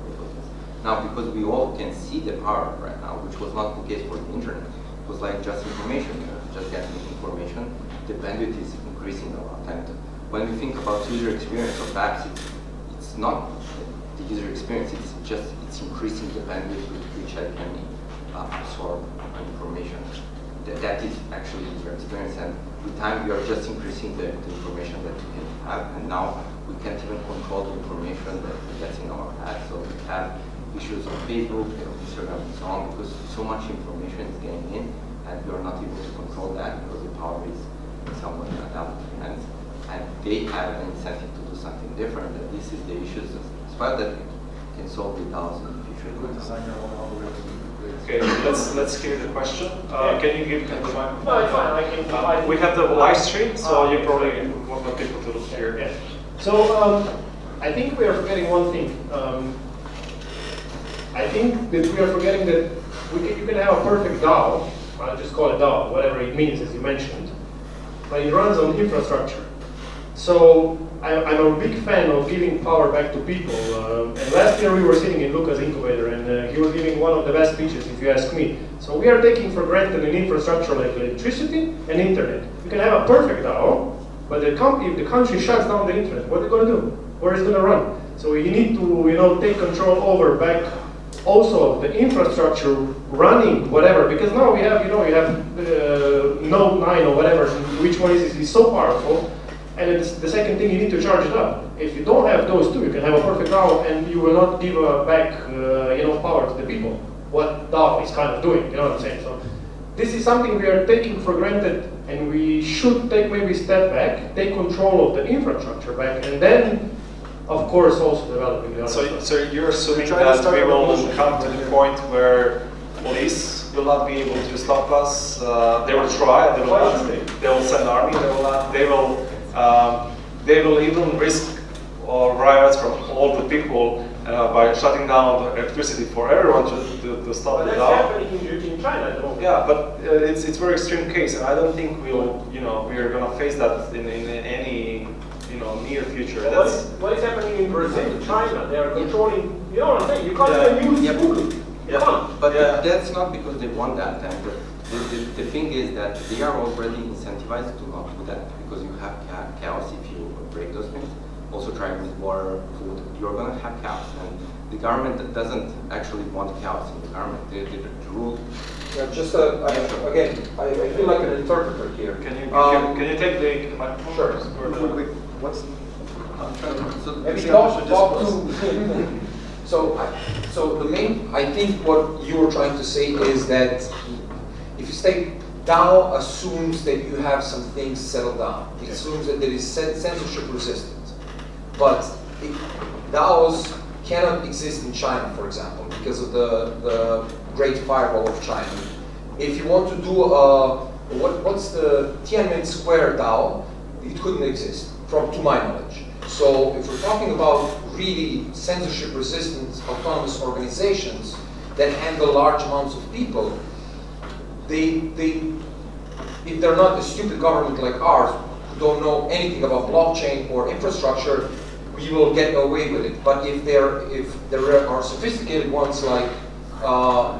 purposes. Now, because we all can see the power right now, which was not the case for the internet, it was like just information, just getting information. The bandwidth is increasing a lot, and when we think about user experience of apps, it's not the user experience, it's increasing the bandwidth with which I can absorb information. That is actually user experience, and with time we are just increasing the information that we can have, and now we can't even control the information that's in our head. So we have issues on Facebook, Instagram, and so on, because so much information is getting in, and we are not able to control that because the power is somewhat adapted. And they have an incentive to do something different. That this is the issues as well that we can solve with DAOs in the future. Okay, let's hear the question. Can you give the mic? No, it's fine. I can. We have the live stream, so you probably want more people to look here. Yeah. So I think we are forgetting one thing. I think that we are forgetting that you can have a perfect DAO. I'll just call it DAO, whatever it means, as you mentioned, but it runs on infrastructure. So I'm a big fan of giving power back to people. And last year we were sitting in Luca's incubator, and he was giving one of the best speeches, if you ask me. So we are taking for granted an infrastructure like electricity and internet. You can have a perfect DAO, but if the country shuts down the internet, what are they going to do? Where is it going to run? So you need to, take control over back also the infrastructure running whatever, because now we have, you have Node 9 or whatever, which one is so powerful. And it's the second thing, you need to charge it up. If you don't have those two, you can have a perfect DAO, and you will not give back, power to the people. What DAO is kind of doing, you know what I'm saying? So this is something we are taking for granted, and we should take maybe a step back, take control of the infrastructure back, and then, of course, also developing the other stuff. So you're assuming that we will come to the point where police will not be able to stop us. They will try. They will not. They will send army. They will not. They will even risk riots from all the people by shutting down the electricity for everyone to stop the DAO. That's happening in China at the moment. Yeah, but it's a very extreme case, and I don't think we are going to face that in any near future. What is happening in Brazil, China? They are controlling. You know what I'm saying? You can't even use Google. Come on. But that's not because they want that. And the thing is that they are already incentivized to not do that because you have chaos if you break those things. Also try with water, food, you're going to have chaos. And the government doesn't actually want chaos in the government. The rule. Yeah, just again, I feel like an interpreter here. Can you take the microphone? Sure. What's I'm trying to, So maybe talk to. So the main, I think what you were trying to say is that if you say DAO assumes that you have some things settled down. It assumes that there is censorship resistance. But DAOs cannot exist in China, for example, because of the Great Firewall of China. If you want to do what's the Tiananmen Square DAO, it couldn't exist, to my knowledge. So if we're talking about really censorship-resistant autonomous organizations that handle large amounts of people, if they're not a stupid government like ours, who don't know anything about blockchain or infrastructure, we will get away with it. But if there are sophisticated ones like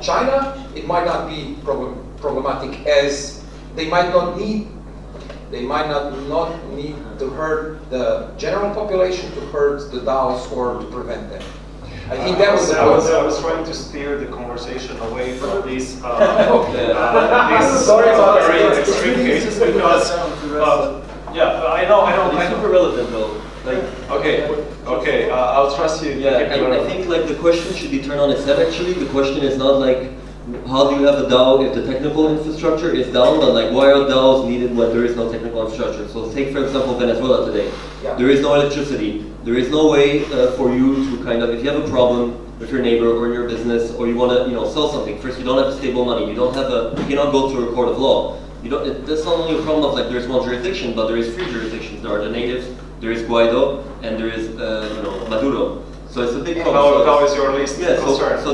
China, it might not be problematic, as they might not need to hurt the general population, to hurt the DAOs, or to prevent them. I think that was the point. I was trying to steer the conversation away from these these Sorry about very extreme cases because yeah, I know. It's super relevant though. Like, Okay. I'll trust you. yeah, I think like the question should be turned on its head. Actually, the question is not like how do you have a DAO if the technical infrastructure is down, but like why are DAOs needed when there is no technical infrastructure? So take for example Venezuela today. Yeah. There is no electricity. There is no way for you to kind of, if you have a problem with your neighbor or in your business, or you want to sell something. First, you don't have stable money. You cannot go to a court of law. That's not only a problem of like there's one jurisdiction, but there is three jurisdictions. There are the natives, there is Guaido, and there is Maduro. So it's a big problem. DAO is your least concern. So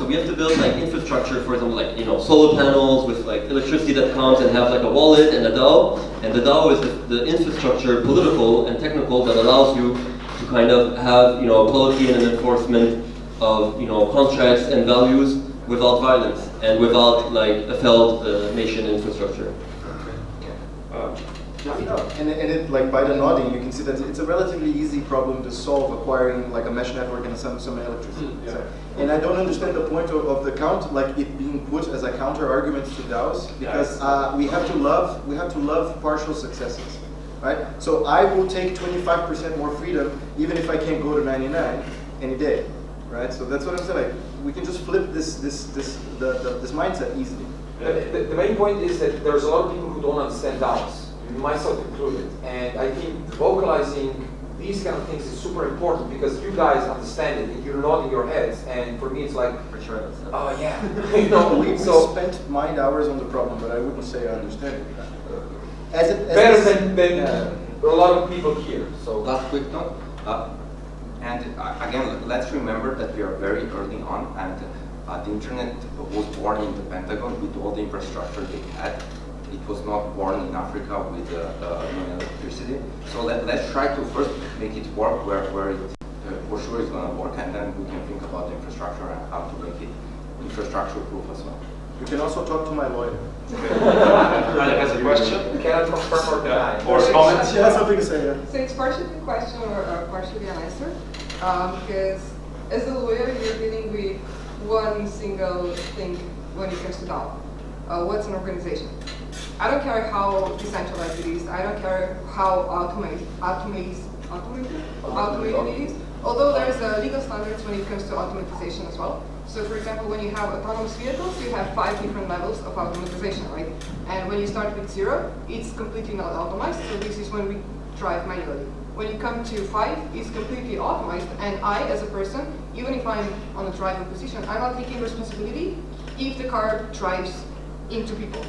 we have to build like infrastructure, for example, like solar panels with like electricity that comes and have like a wallet and a DAO. And the DAO is the infrastructure, political and technical, that allows you to kind of have policy and an enforcement of contracts and values without violence and without like a failed nation infrastructure. and it, like by the nodding, you can see that it's a relatively easy problem to solve, acquiring like a mesh network and some electricity. Yeah. So, and I don't understand the point of the count, like it being put as a counter argument to DAOs, because we have to love partial successes, right? So I will take 25% more freedom even if I can't go to 99 any day, right? So that's what I'm saying. Like we can just flip this mindset easily. The main point is that there's a lot of people who don't understand DAOs, myself included, and I think vocalizing these kind of things is super important because you guys understand it and you're nodding your heads, and for me it's like, oh yeah, we spent mind hours on the problem, but I wouldn't say I understand it. Better than a lot of people here. So last quick note, and again, let's remember that we are very early on, and the internet was born in the Pentagon with all the infrastructure they had. It was not born in Africa with electricity. So let's try to first make it work where it for sure is going to work, and then we can think about the infrastructure and how to make it infrastructure proof as well. You can also talk to my lawyer. Nadia has a question. Can I confirm or deny? Or comments? She has something to say. Yeah. So it's partially a question or partially an answer, because as a lawyer, you're dealing with one single thing when it comes to DAO. What's an organization? I don't care how decentralized it is. I don't care how automated it is. Although there's legal standards when it comes to automatization as well. So for example, when you have autonomous vehicles, you have 5 different levels of automatization, right? And when you start with 0, it's completely not automized. So this is when we drive manually. When you come to 5, it's completely automized. And I, as a person, even if I'm on a driving position, I'm not taking responsibility if the car drives into people.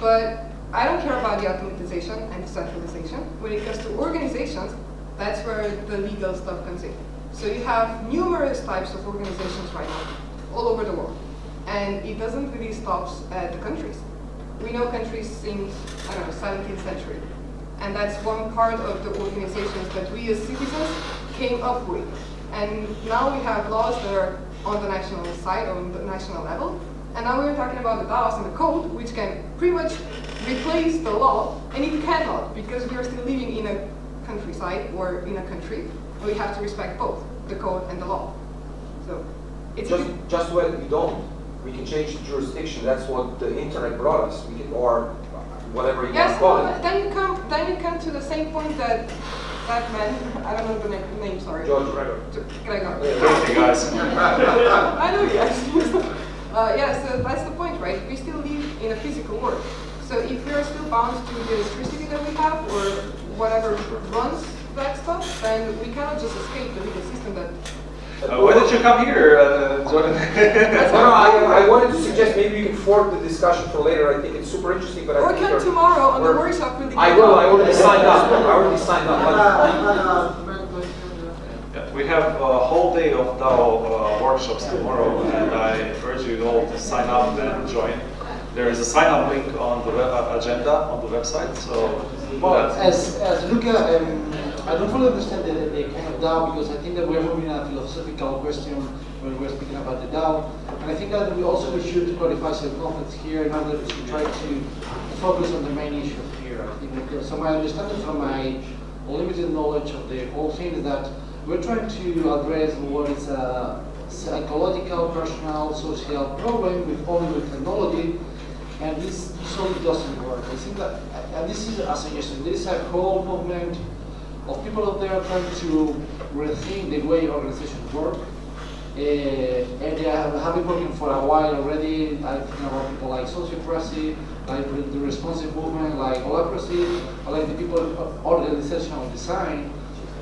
But I don't care about the automatization and decentralization. When it comes to organizations, that's where the legal stuff comes in. So you have numerous types of organizations right now, all over the world. And it doesn't really stop at the countries. We know countries since, 17th century. And that's one part of the organizations that we as citizens came up with. And now we have laws that are on the national side, on the national level. And now we're talking about the DAOs and the code, which can pretty much replace the law, and it cannot, because we are still living in a countryside or in a country, and we have to respect both the code and the law. So it's just when we don't, we can change the jurisdiction. That's what the internet brought us. We can, or whatever you want to call it. Then you come to the same point that that man, I don't know the name, sorry. George Gregor. Thank you, guys. I know, yes. Yeah, so that's the point, right? We still live in a physical world. So if we are still bound to the electricity that we have, or whatever runs that stuff, then we cannot just escape the legal system that... Why did you come here, Jordan? I wanted to suggest maybe we can forward the discussion for later. I think it's super interesting, but or come tomorrow on the workshop. Really I will. I already signed up. Yeah, we have a whole day of DAO workshops tomorrow, and I urge you all to sign up and join. There is a sign-up link on the agenda on the website. So, well, as Luca, I don't fully understand the kind of DAO, because I think that we're moving a philosophical question when we're speaking about the DAO, and I think that we also should qualify some concepts here in order to try to focus on the main issue here. I think that, so my understanding from my limited knowledge of the whole thing is that we're trying to address what is a psychological, personal, social problem only with technology, and this solely doesn't work. I think that, and this is a suggestion, there is a whole movement of people out there trying to rethink the way organizations work. And they have been working for a while already. I think about people like Sociocracy, like the responsive movement, like Holacracy, or like the people of organizational design.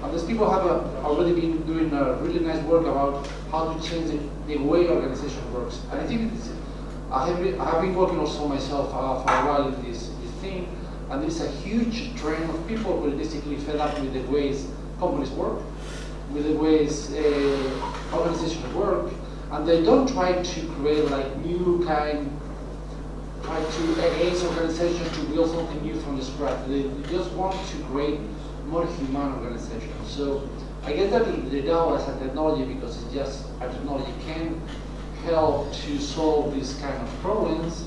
And these people have already been doing really nice work about how to change the way organization works. And I think I have been working also myself for a while in this thing. And there's a huge trend of people who are basically fed up with the ways companies work, with the ways organizations work, and they don't try to create like new try to against organizations to build something new from the scratch. They just want to create more human organizations. So I guess that the DAO as a technology, because it's just a technology, can help to solve these kind of problems,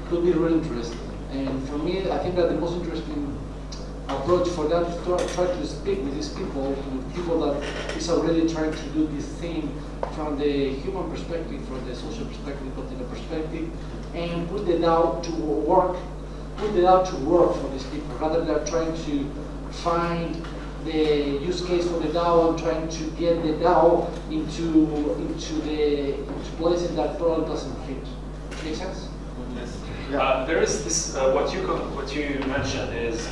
could be really interesting. And for me, I think that the most interesting approach for that is to try to speak with these people, with people that is already trying to do this thing from the human perspective, from the social perspective, political perspective, and put the DAO to work, for these people, rather than trying to find the use case for the DAO and trying to get the DAO into places that probably doesn't fit. Make sense? There is this, what you mentioned is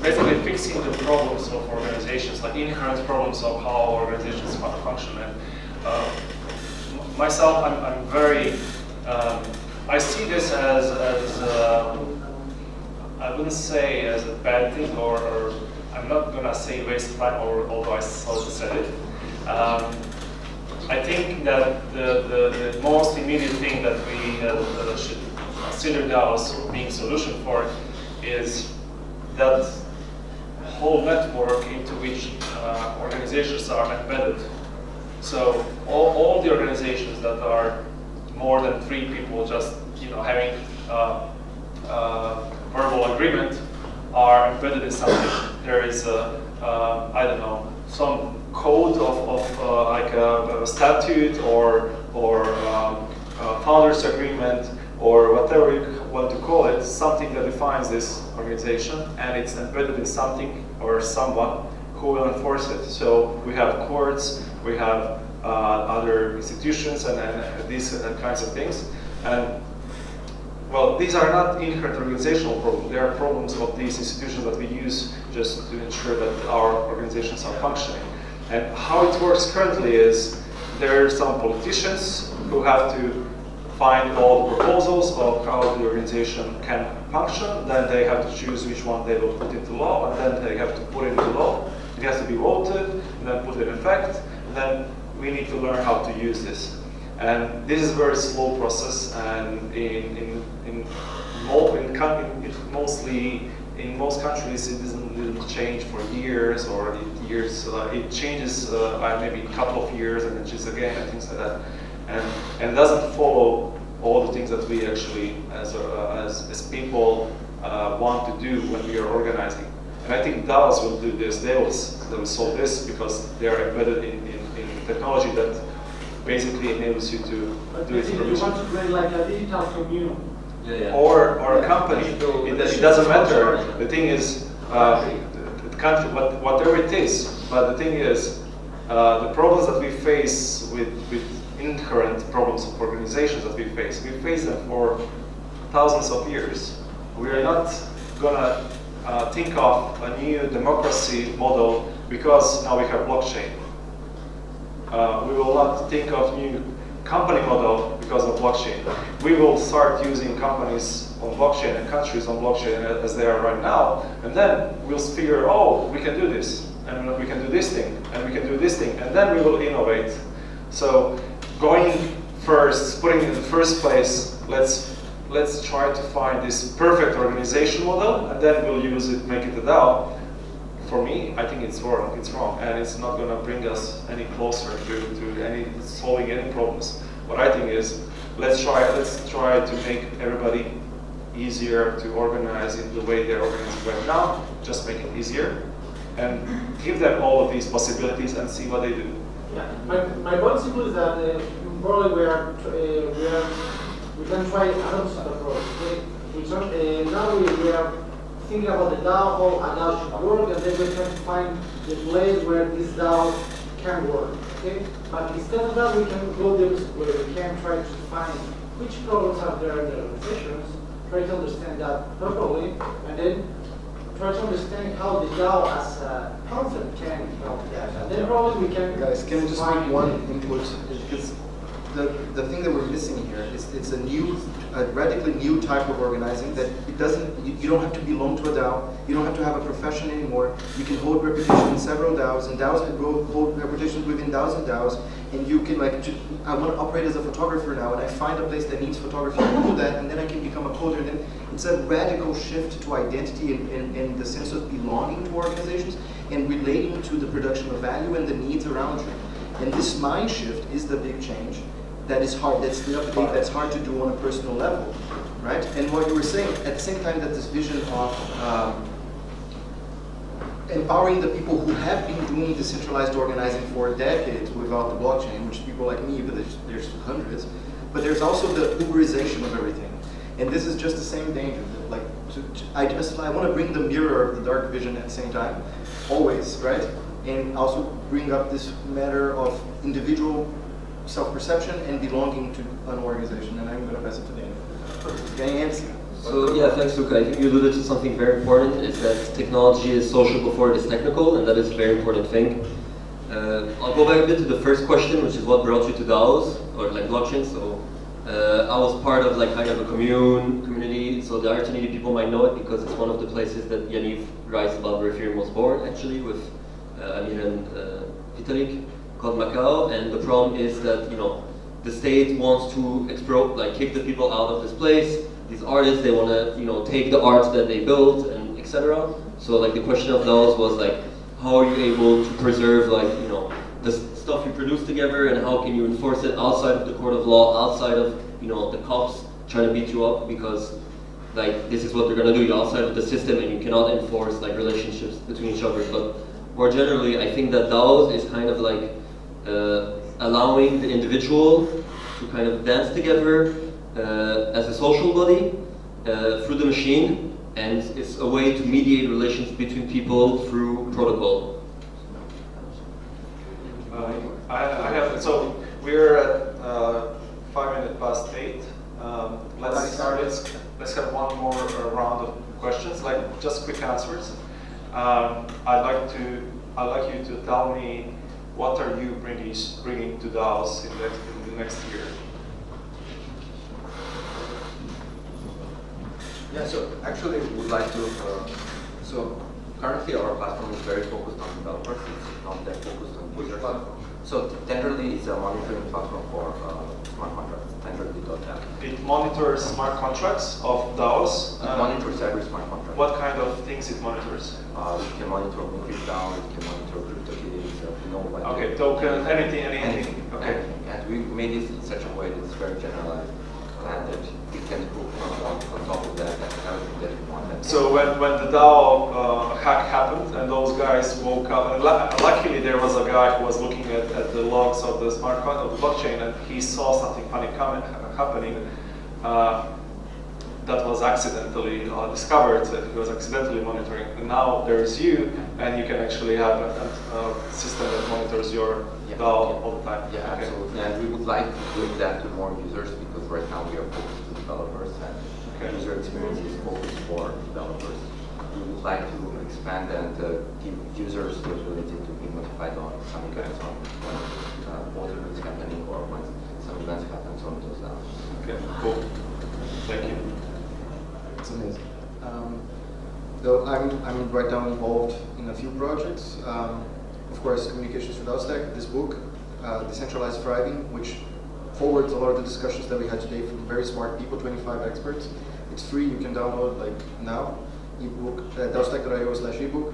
basically fixing the problems of organizations, like inherent problems of how organizations function. And myself, I'm very, I see this as I wouldn't say as a bad thing, or I'm not gonna say waste of time, although I sort of said it. I think that the most immediate thing that we should consider DAOs being a solution for is that whole network into which organizations are embedded. So all the organizations that are more than 3 people, just having verbal agreement, are embedded in something. There is I don't know, some code of like a statute or founders agreement, or whatever you want to call it, something that defines this organization, and it's embedded in something or someone who will enforce it. So we have courts, we have other institutions, and these kinds of things. And well, these are not inherent organizational problems. They are problems of these institutions that we use just to ensure that our organizations are functioning. And how it works currently is there are some politicians who have to find all the proposals of how the organization can function. Then they have to choose which one they will put into law, and then they have to put it into law. It has to be voted, and then put it in effect. And then we need to learn how to use this. And this is a very slow process, and mostly in most countries it didn't change for years or years. It changes maybe a couple of years and then changes again and things like that. And it doesn't follow all the things that we actually, as people, want to do when we are organizing. And I think DAOs will do this. They will solve this because they are embedded in technology that basically enables you to do it. You want to create like a digital commune. Or a company. It doesn't matter. The thing is, the country, whatever it is. But the thing is, the problems that we face with inherent problems of organizations that we face them for thousands of years. We are not gonna think of a new democracy model because now we have blockchain. We will not think of new company model because of blockchain. We will start using companies on blockchain and countries on blockchain as they are right now, and then we'll figure, oh, we can do this, and we can do this thing, and we can do this thing, and then we will innovate. So going first, putting in the first place, let's try to find this perfect organization model, and then we'll use it, make it a DAO. For me, I think it's wrong. It's wrong, and it's not going to bring us any closer to solving any problems. What I think is, let's try to make everybody easier to organize in the way they're organizing right now. Just make it easier, and give them all of these possibilities and see what they do. Yeah, my principle is that probably we can try another approach. Okay? Now we are thinking about the DAO, how a DAO should work, and then we're trying to find the place where this DAO can work. Okay? But instead of that, we can go the opposite way. We can try to find which problems are there in the organizations, try to understand that properly, and then try to understand how the DAO as a concept can help that. And then probably we can. Guys, can I just make one input? Because the thing that we're missing here is it's a radically new type of organizing that it doesn't, you don't have to belong to a DAO, you don't have to have a profession anymore, you can hold reputation in several DAOs, and DAOs can hold reputations within DAOs and DAOs, and you can I want to operate as a photographer now, and I find a place that needs photography, I do that, and then I can become a coder, and then it's a radical shift to identity and the sense of belonging to organizations, and relating to the production of value and the needs around you. And this mind shift is the big change. That is hard, that's hard to do on a personal level, right? And what you were saying, at the same time that this vision of empowering the people who have been doing decentralized organizing for decades without the blockchain, which people like me, but there's hundreds, but there's also the Uberization of everything. And this is just the same danger. Like, I want to bring the mirror of the dark vision at the same time, always, right? And also bring up this matter of individual self-perception and belonging to an organization, and I'm going to pass it to Daniel. Can you answer? So yeah, thanks Luca. I think you alluded to something very important, is that technology is social before it is technical, and that is a very important thing. I'll go back a bit to the first question, which is what brought you to DAOs, or like blockchain. So I was part of like kind of a community, so the Argentinian people might know it because it's one of the places that Yaniv writes about where Ethereum was born, actually, with Amir and Vitalik, called Macau. And the problem is that, you know, the state wants to kick the people out of this place. These artists, they want to, you know, take the art that they built and etc. So like the question of those was like, how are you able to preserve like, you know, the stuff you produce together, and how can you enforce it outside of the court of law, outside of, you know, the cops trying to beat you up, because like this is what they're gonna do. You're outside of the system and you cannot enforce like relationships between each other. But more generally, I think that DAOs is kind of like allowing the individual to kind of dance together as a social body through the machine, and it's a way to mediate relations between people through protocol. So we're at 5 minutes past 8. Let's have one more round of questions, like just quick answers. I'd like you to tell me, what are you bringing to DAOs in the next year? Yeah, so actually we would like to, so currently our platform is very focused on developers, it's not that focused on users. So Tenderly is a monitoring platform for smart contracts, Tenderly.app. It monitors smart contracts of DAOs? It monitors every smart contract. what kind of things it monitors? We can monitor moving down, we can monitor crypto keys, like okay, token, anything. Okay. And we made it in such a way that it's very generalized and that we can put on top of that everything that we want. So when the DAO hack happened and those guys woke up, and luckily there was a guy who was looking at the logs of the smart contract of the blockchain, and he saw something funny happening. That was accidentally discovered, that he was accidentally monitoring. And now there's you, and you can actually have a system that monitors your DAO all the time. Yeah, okay. Absolutely. And we would like to bring that to more users because right now we are focused to developers and user experience is focused for developers. We would like to expand and give users the ability to be notified on some events on when water is happening or when some events happen on those DAOs. Okay, cool. Thank you. It's amazing. Though I'm right now involved in a few projects. Of course, Communications for DAO Stack, this book, Decentralized Thriving, which forwards a lot of the discussions that we had today from very smart people, 25 experts. It's free, you can download like now, ebook, DAOstack.io/ebook.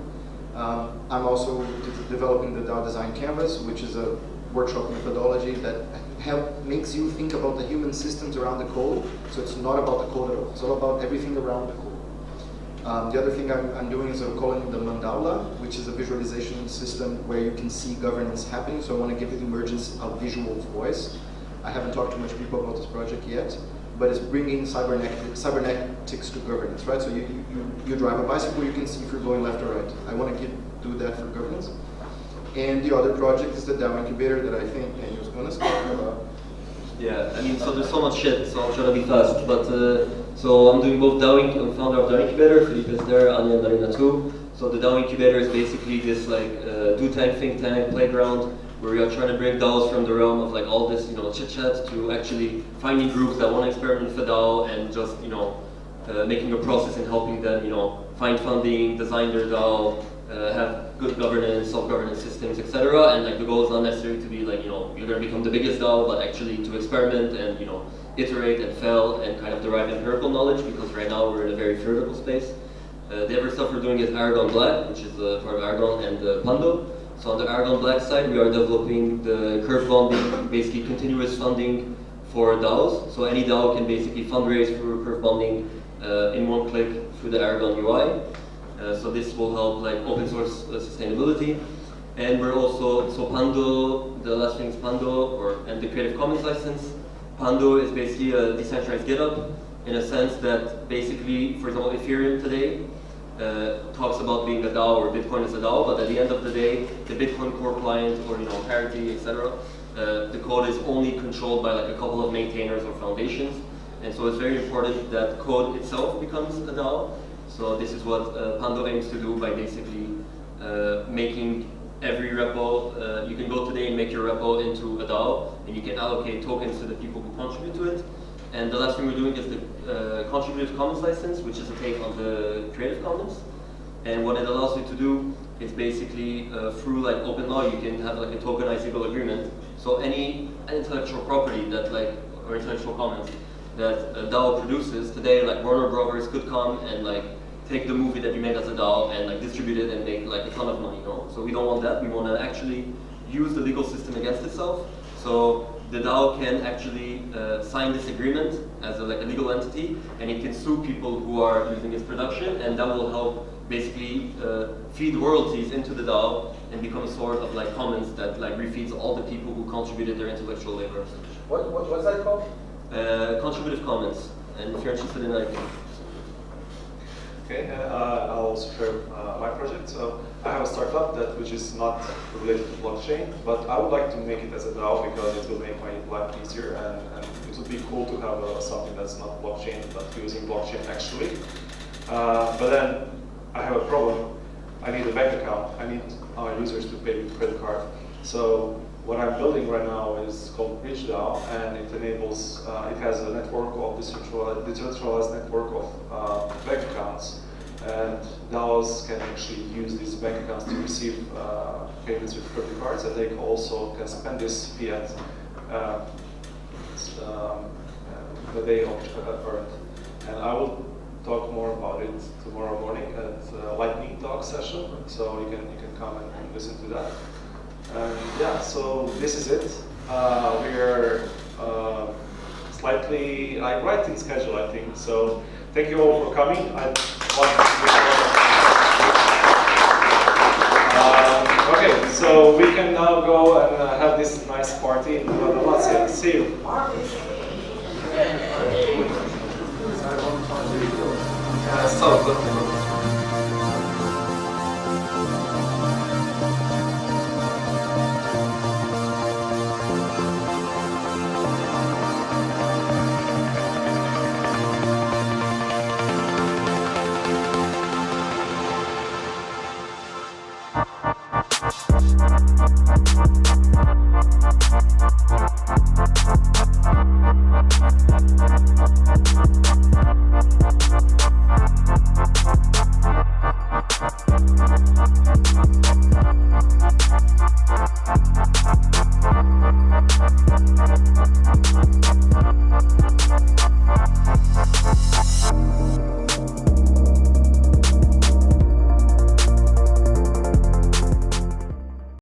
I'm also developing the DAO Design Canvas, which is a workshop methodology that makes you think about the human systems around the code. So it's not about the code at all. It's all about everything around the code. The other thing I'm doing is I'm calling the mandala, which is a visualization system where you can see governance happening. So I want to give the emergence of visual voice. I haven't talked to much people about this project yet, but it's bringing cybernetics to governance, right? So you drive a bicycle, you can see if you're going left or right. I want to do that for governance. And the other project is the DAO incubator that I think Daniel was going to talk about. Yeah, I mean, so there's so much shit, so I'll try to be fast. But so I'm doing both DAO, I'm founder of DAO Incubator, Felipe is there, Anya and Darina too. So the DAO Incubator is basically this like do tank, think tank, playground where we are trying to bring DAOs from the realm of like all this, chit chat to actually finding groups that want to experiment with the DAO and just, making a process and helping them, find funding, design their DAO, have good governance, self-governance systems, etc. And like the goal is not necessarily to be like, you're going to become the biggest DAO, but actually to experiment and, iterate and fail and kind of derive empirical knowledge, because right now we're in a very theoretical space. The other stuff we're doing is Aragon Black, which is part of Aragon and Pando. So on the Aragon Black side, we are developing the curve bonding, basically continuous funding for DAOs. So any DAO can basically fundraise through curve bonding in one click through the Aragon UI. So this will help like open source sustainability. And we're also, so Pando, the last thing is Pando, and the Creative Commons license. Pando is basically a decentralized GitHub in a sense that basically, for example, Ethereum today talks about being a DAO or Bitcoin is a DAO, but at the end of the day, the Bitcoin core client or Parity, etc., the code is only controlled by like a couple of maintainers or foundations. And so it's very important that code itself becomes a DAO. So this is what Pando aims to do by basically making every repo, you can go today and make your repo into a DAO, and you can allocate tokens to the people who contribute to it. And the last thing we're doing is the Contributive Commons license, which is a take on the Creative Commons. And what it allows you to do is basically through like open law, you can have like a tokenizable agreement. So any intellectual property that or intellectual commons that a DAO produces today, like Warner Brothers could come and like take the movie that you made as a DAO and like distribute it and make like a ton of money, So we don't want that. We want to actually use the legal system against itself. So the DAO can actually sign this agreement as a legal entity, and it can sue people who are using its production, and that will help basically feed royalties into the DAO and become a sort of like commons that like refeeds all the people who contributed their intellectual labor. What's that called? Contributive Commons, and if you're interested in like. Okay, I'll also share my project. So I have a startup which is not related to blockchain, but I would like to make it as a DAO because it will make my life easier, and it would be cool to have something that's not blockchain, but using blockchain actually. But then I have a problem. I need a bank account. I need our users to pay with credit card. So what I'm building right now is called BridgeDAO, and it enables, it has a network of decentralized network of bank accounts, and DAOs can actually use these bank accounts to receive payments with credit cards, and they also can spend this fiat that they earned. And I will talk more about it tomorrow morning at lightning talk session. So you can come and listen to that. And yeah, so this is it. We're slightly right in schedule, I think. So thank you all for coming. Okay, so we can now go and have this nice party in Dalmatia. See you. Stop.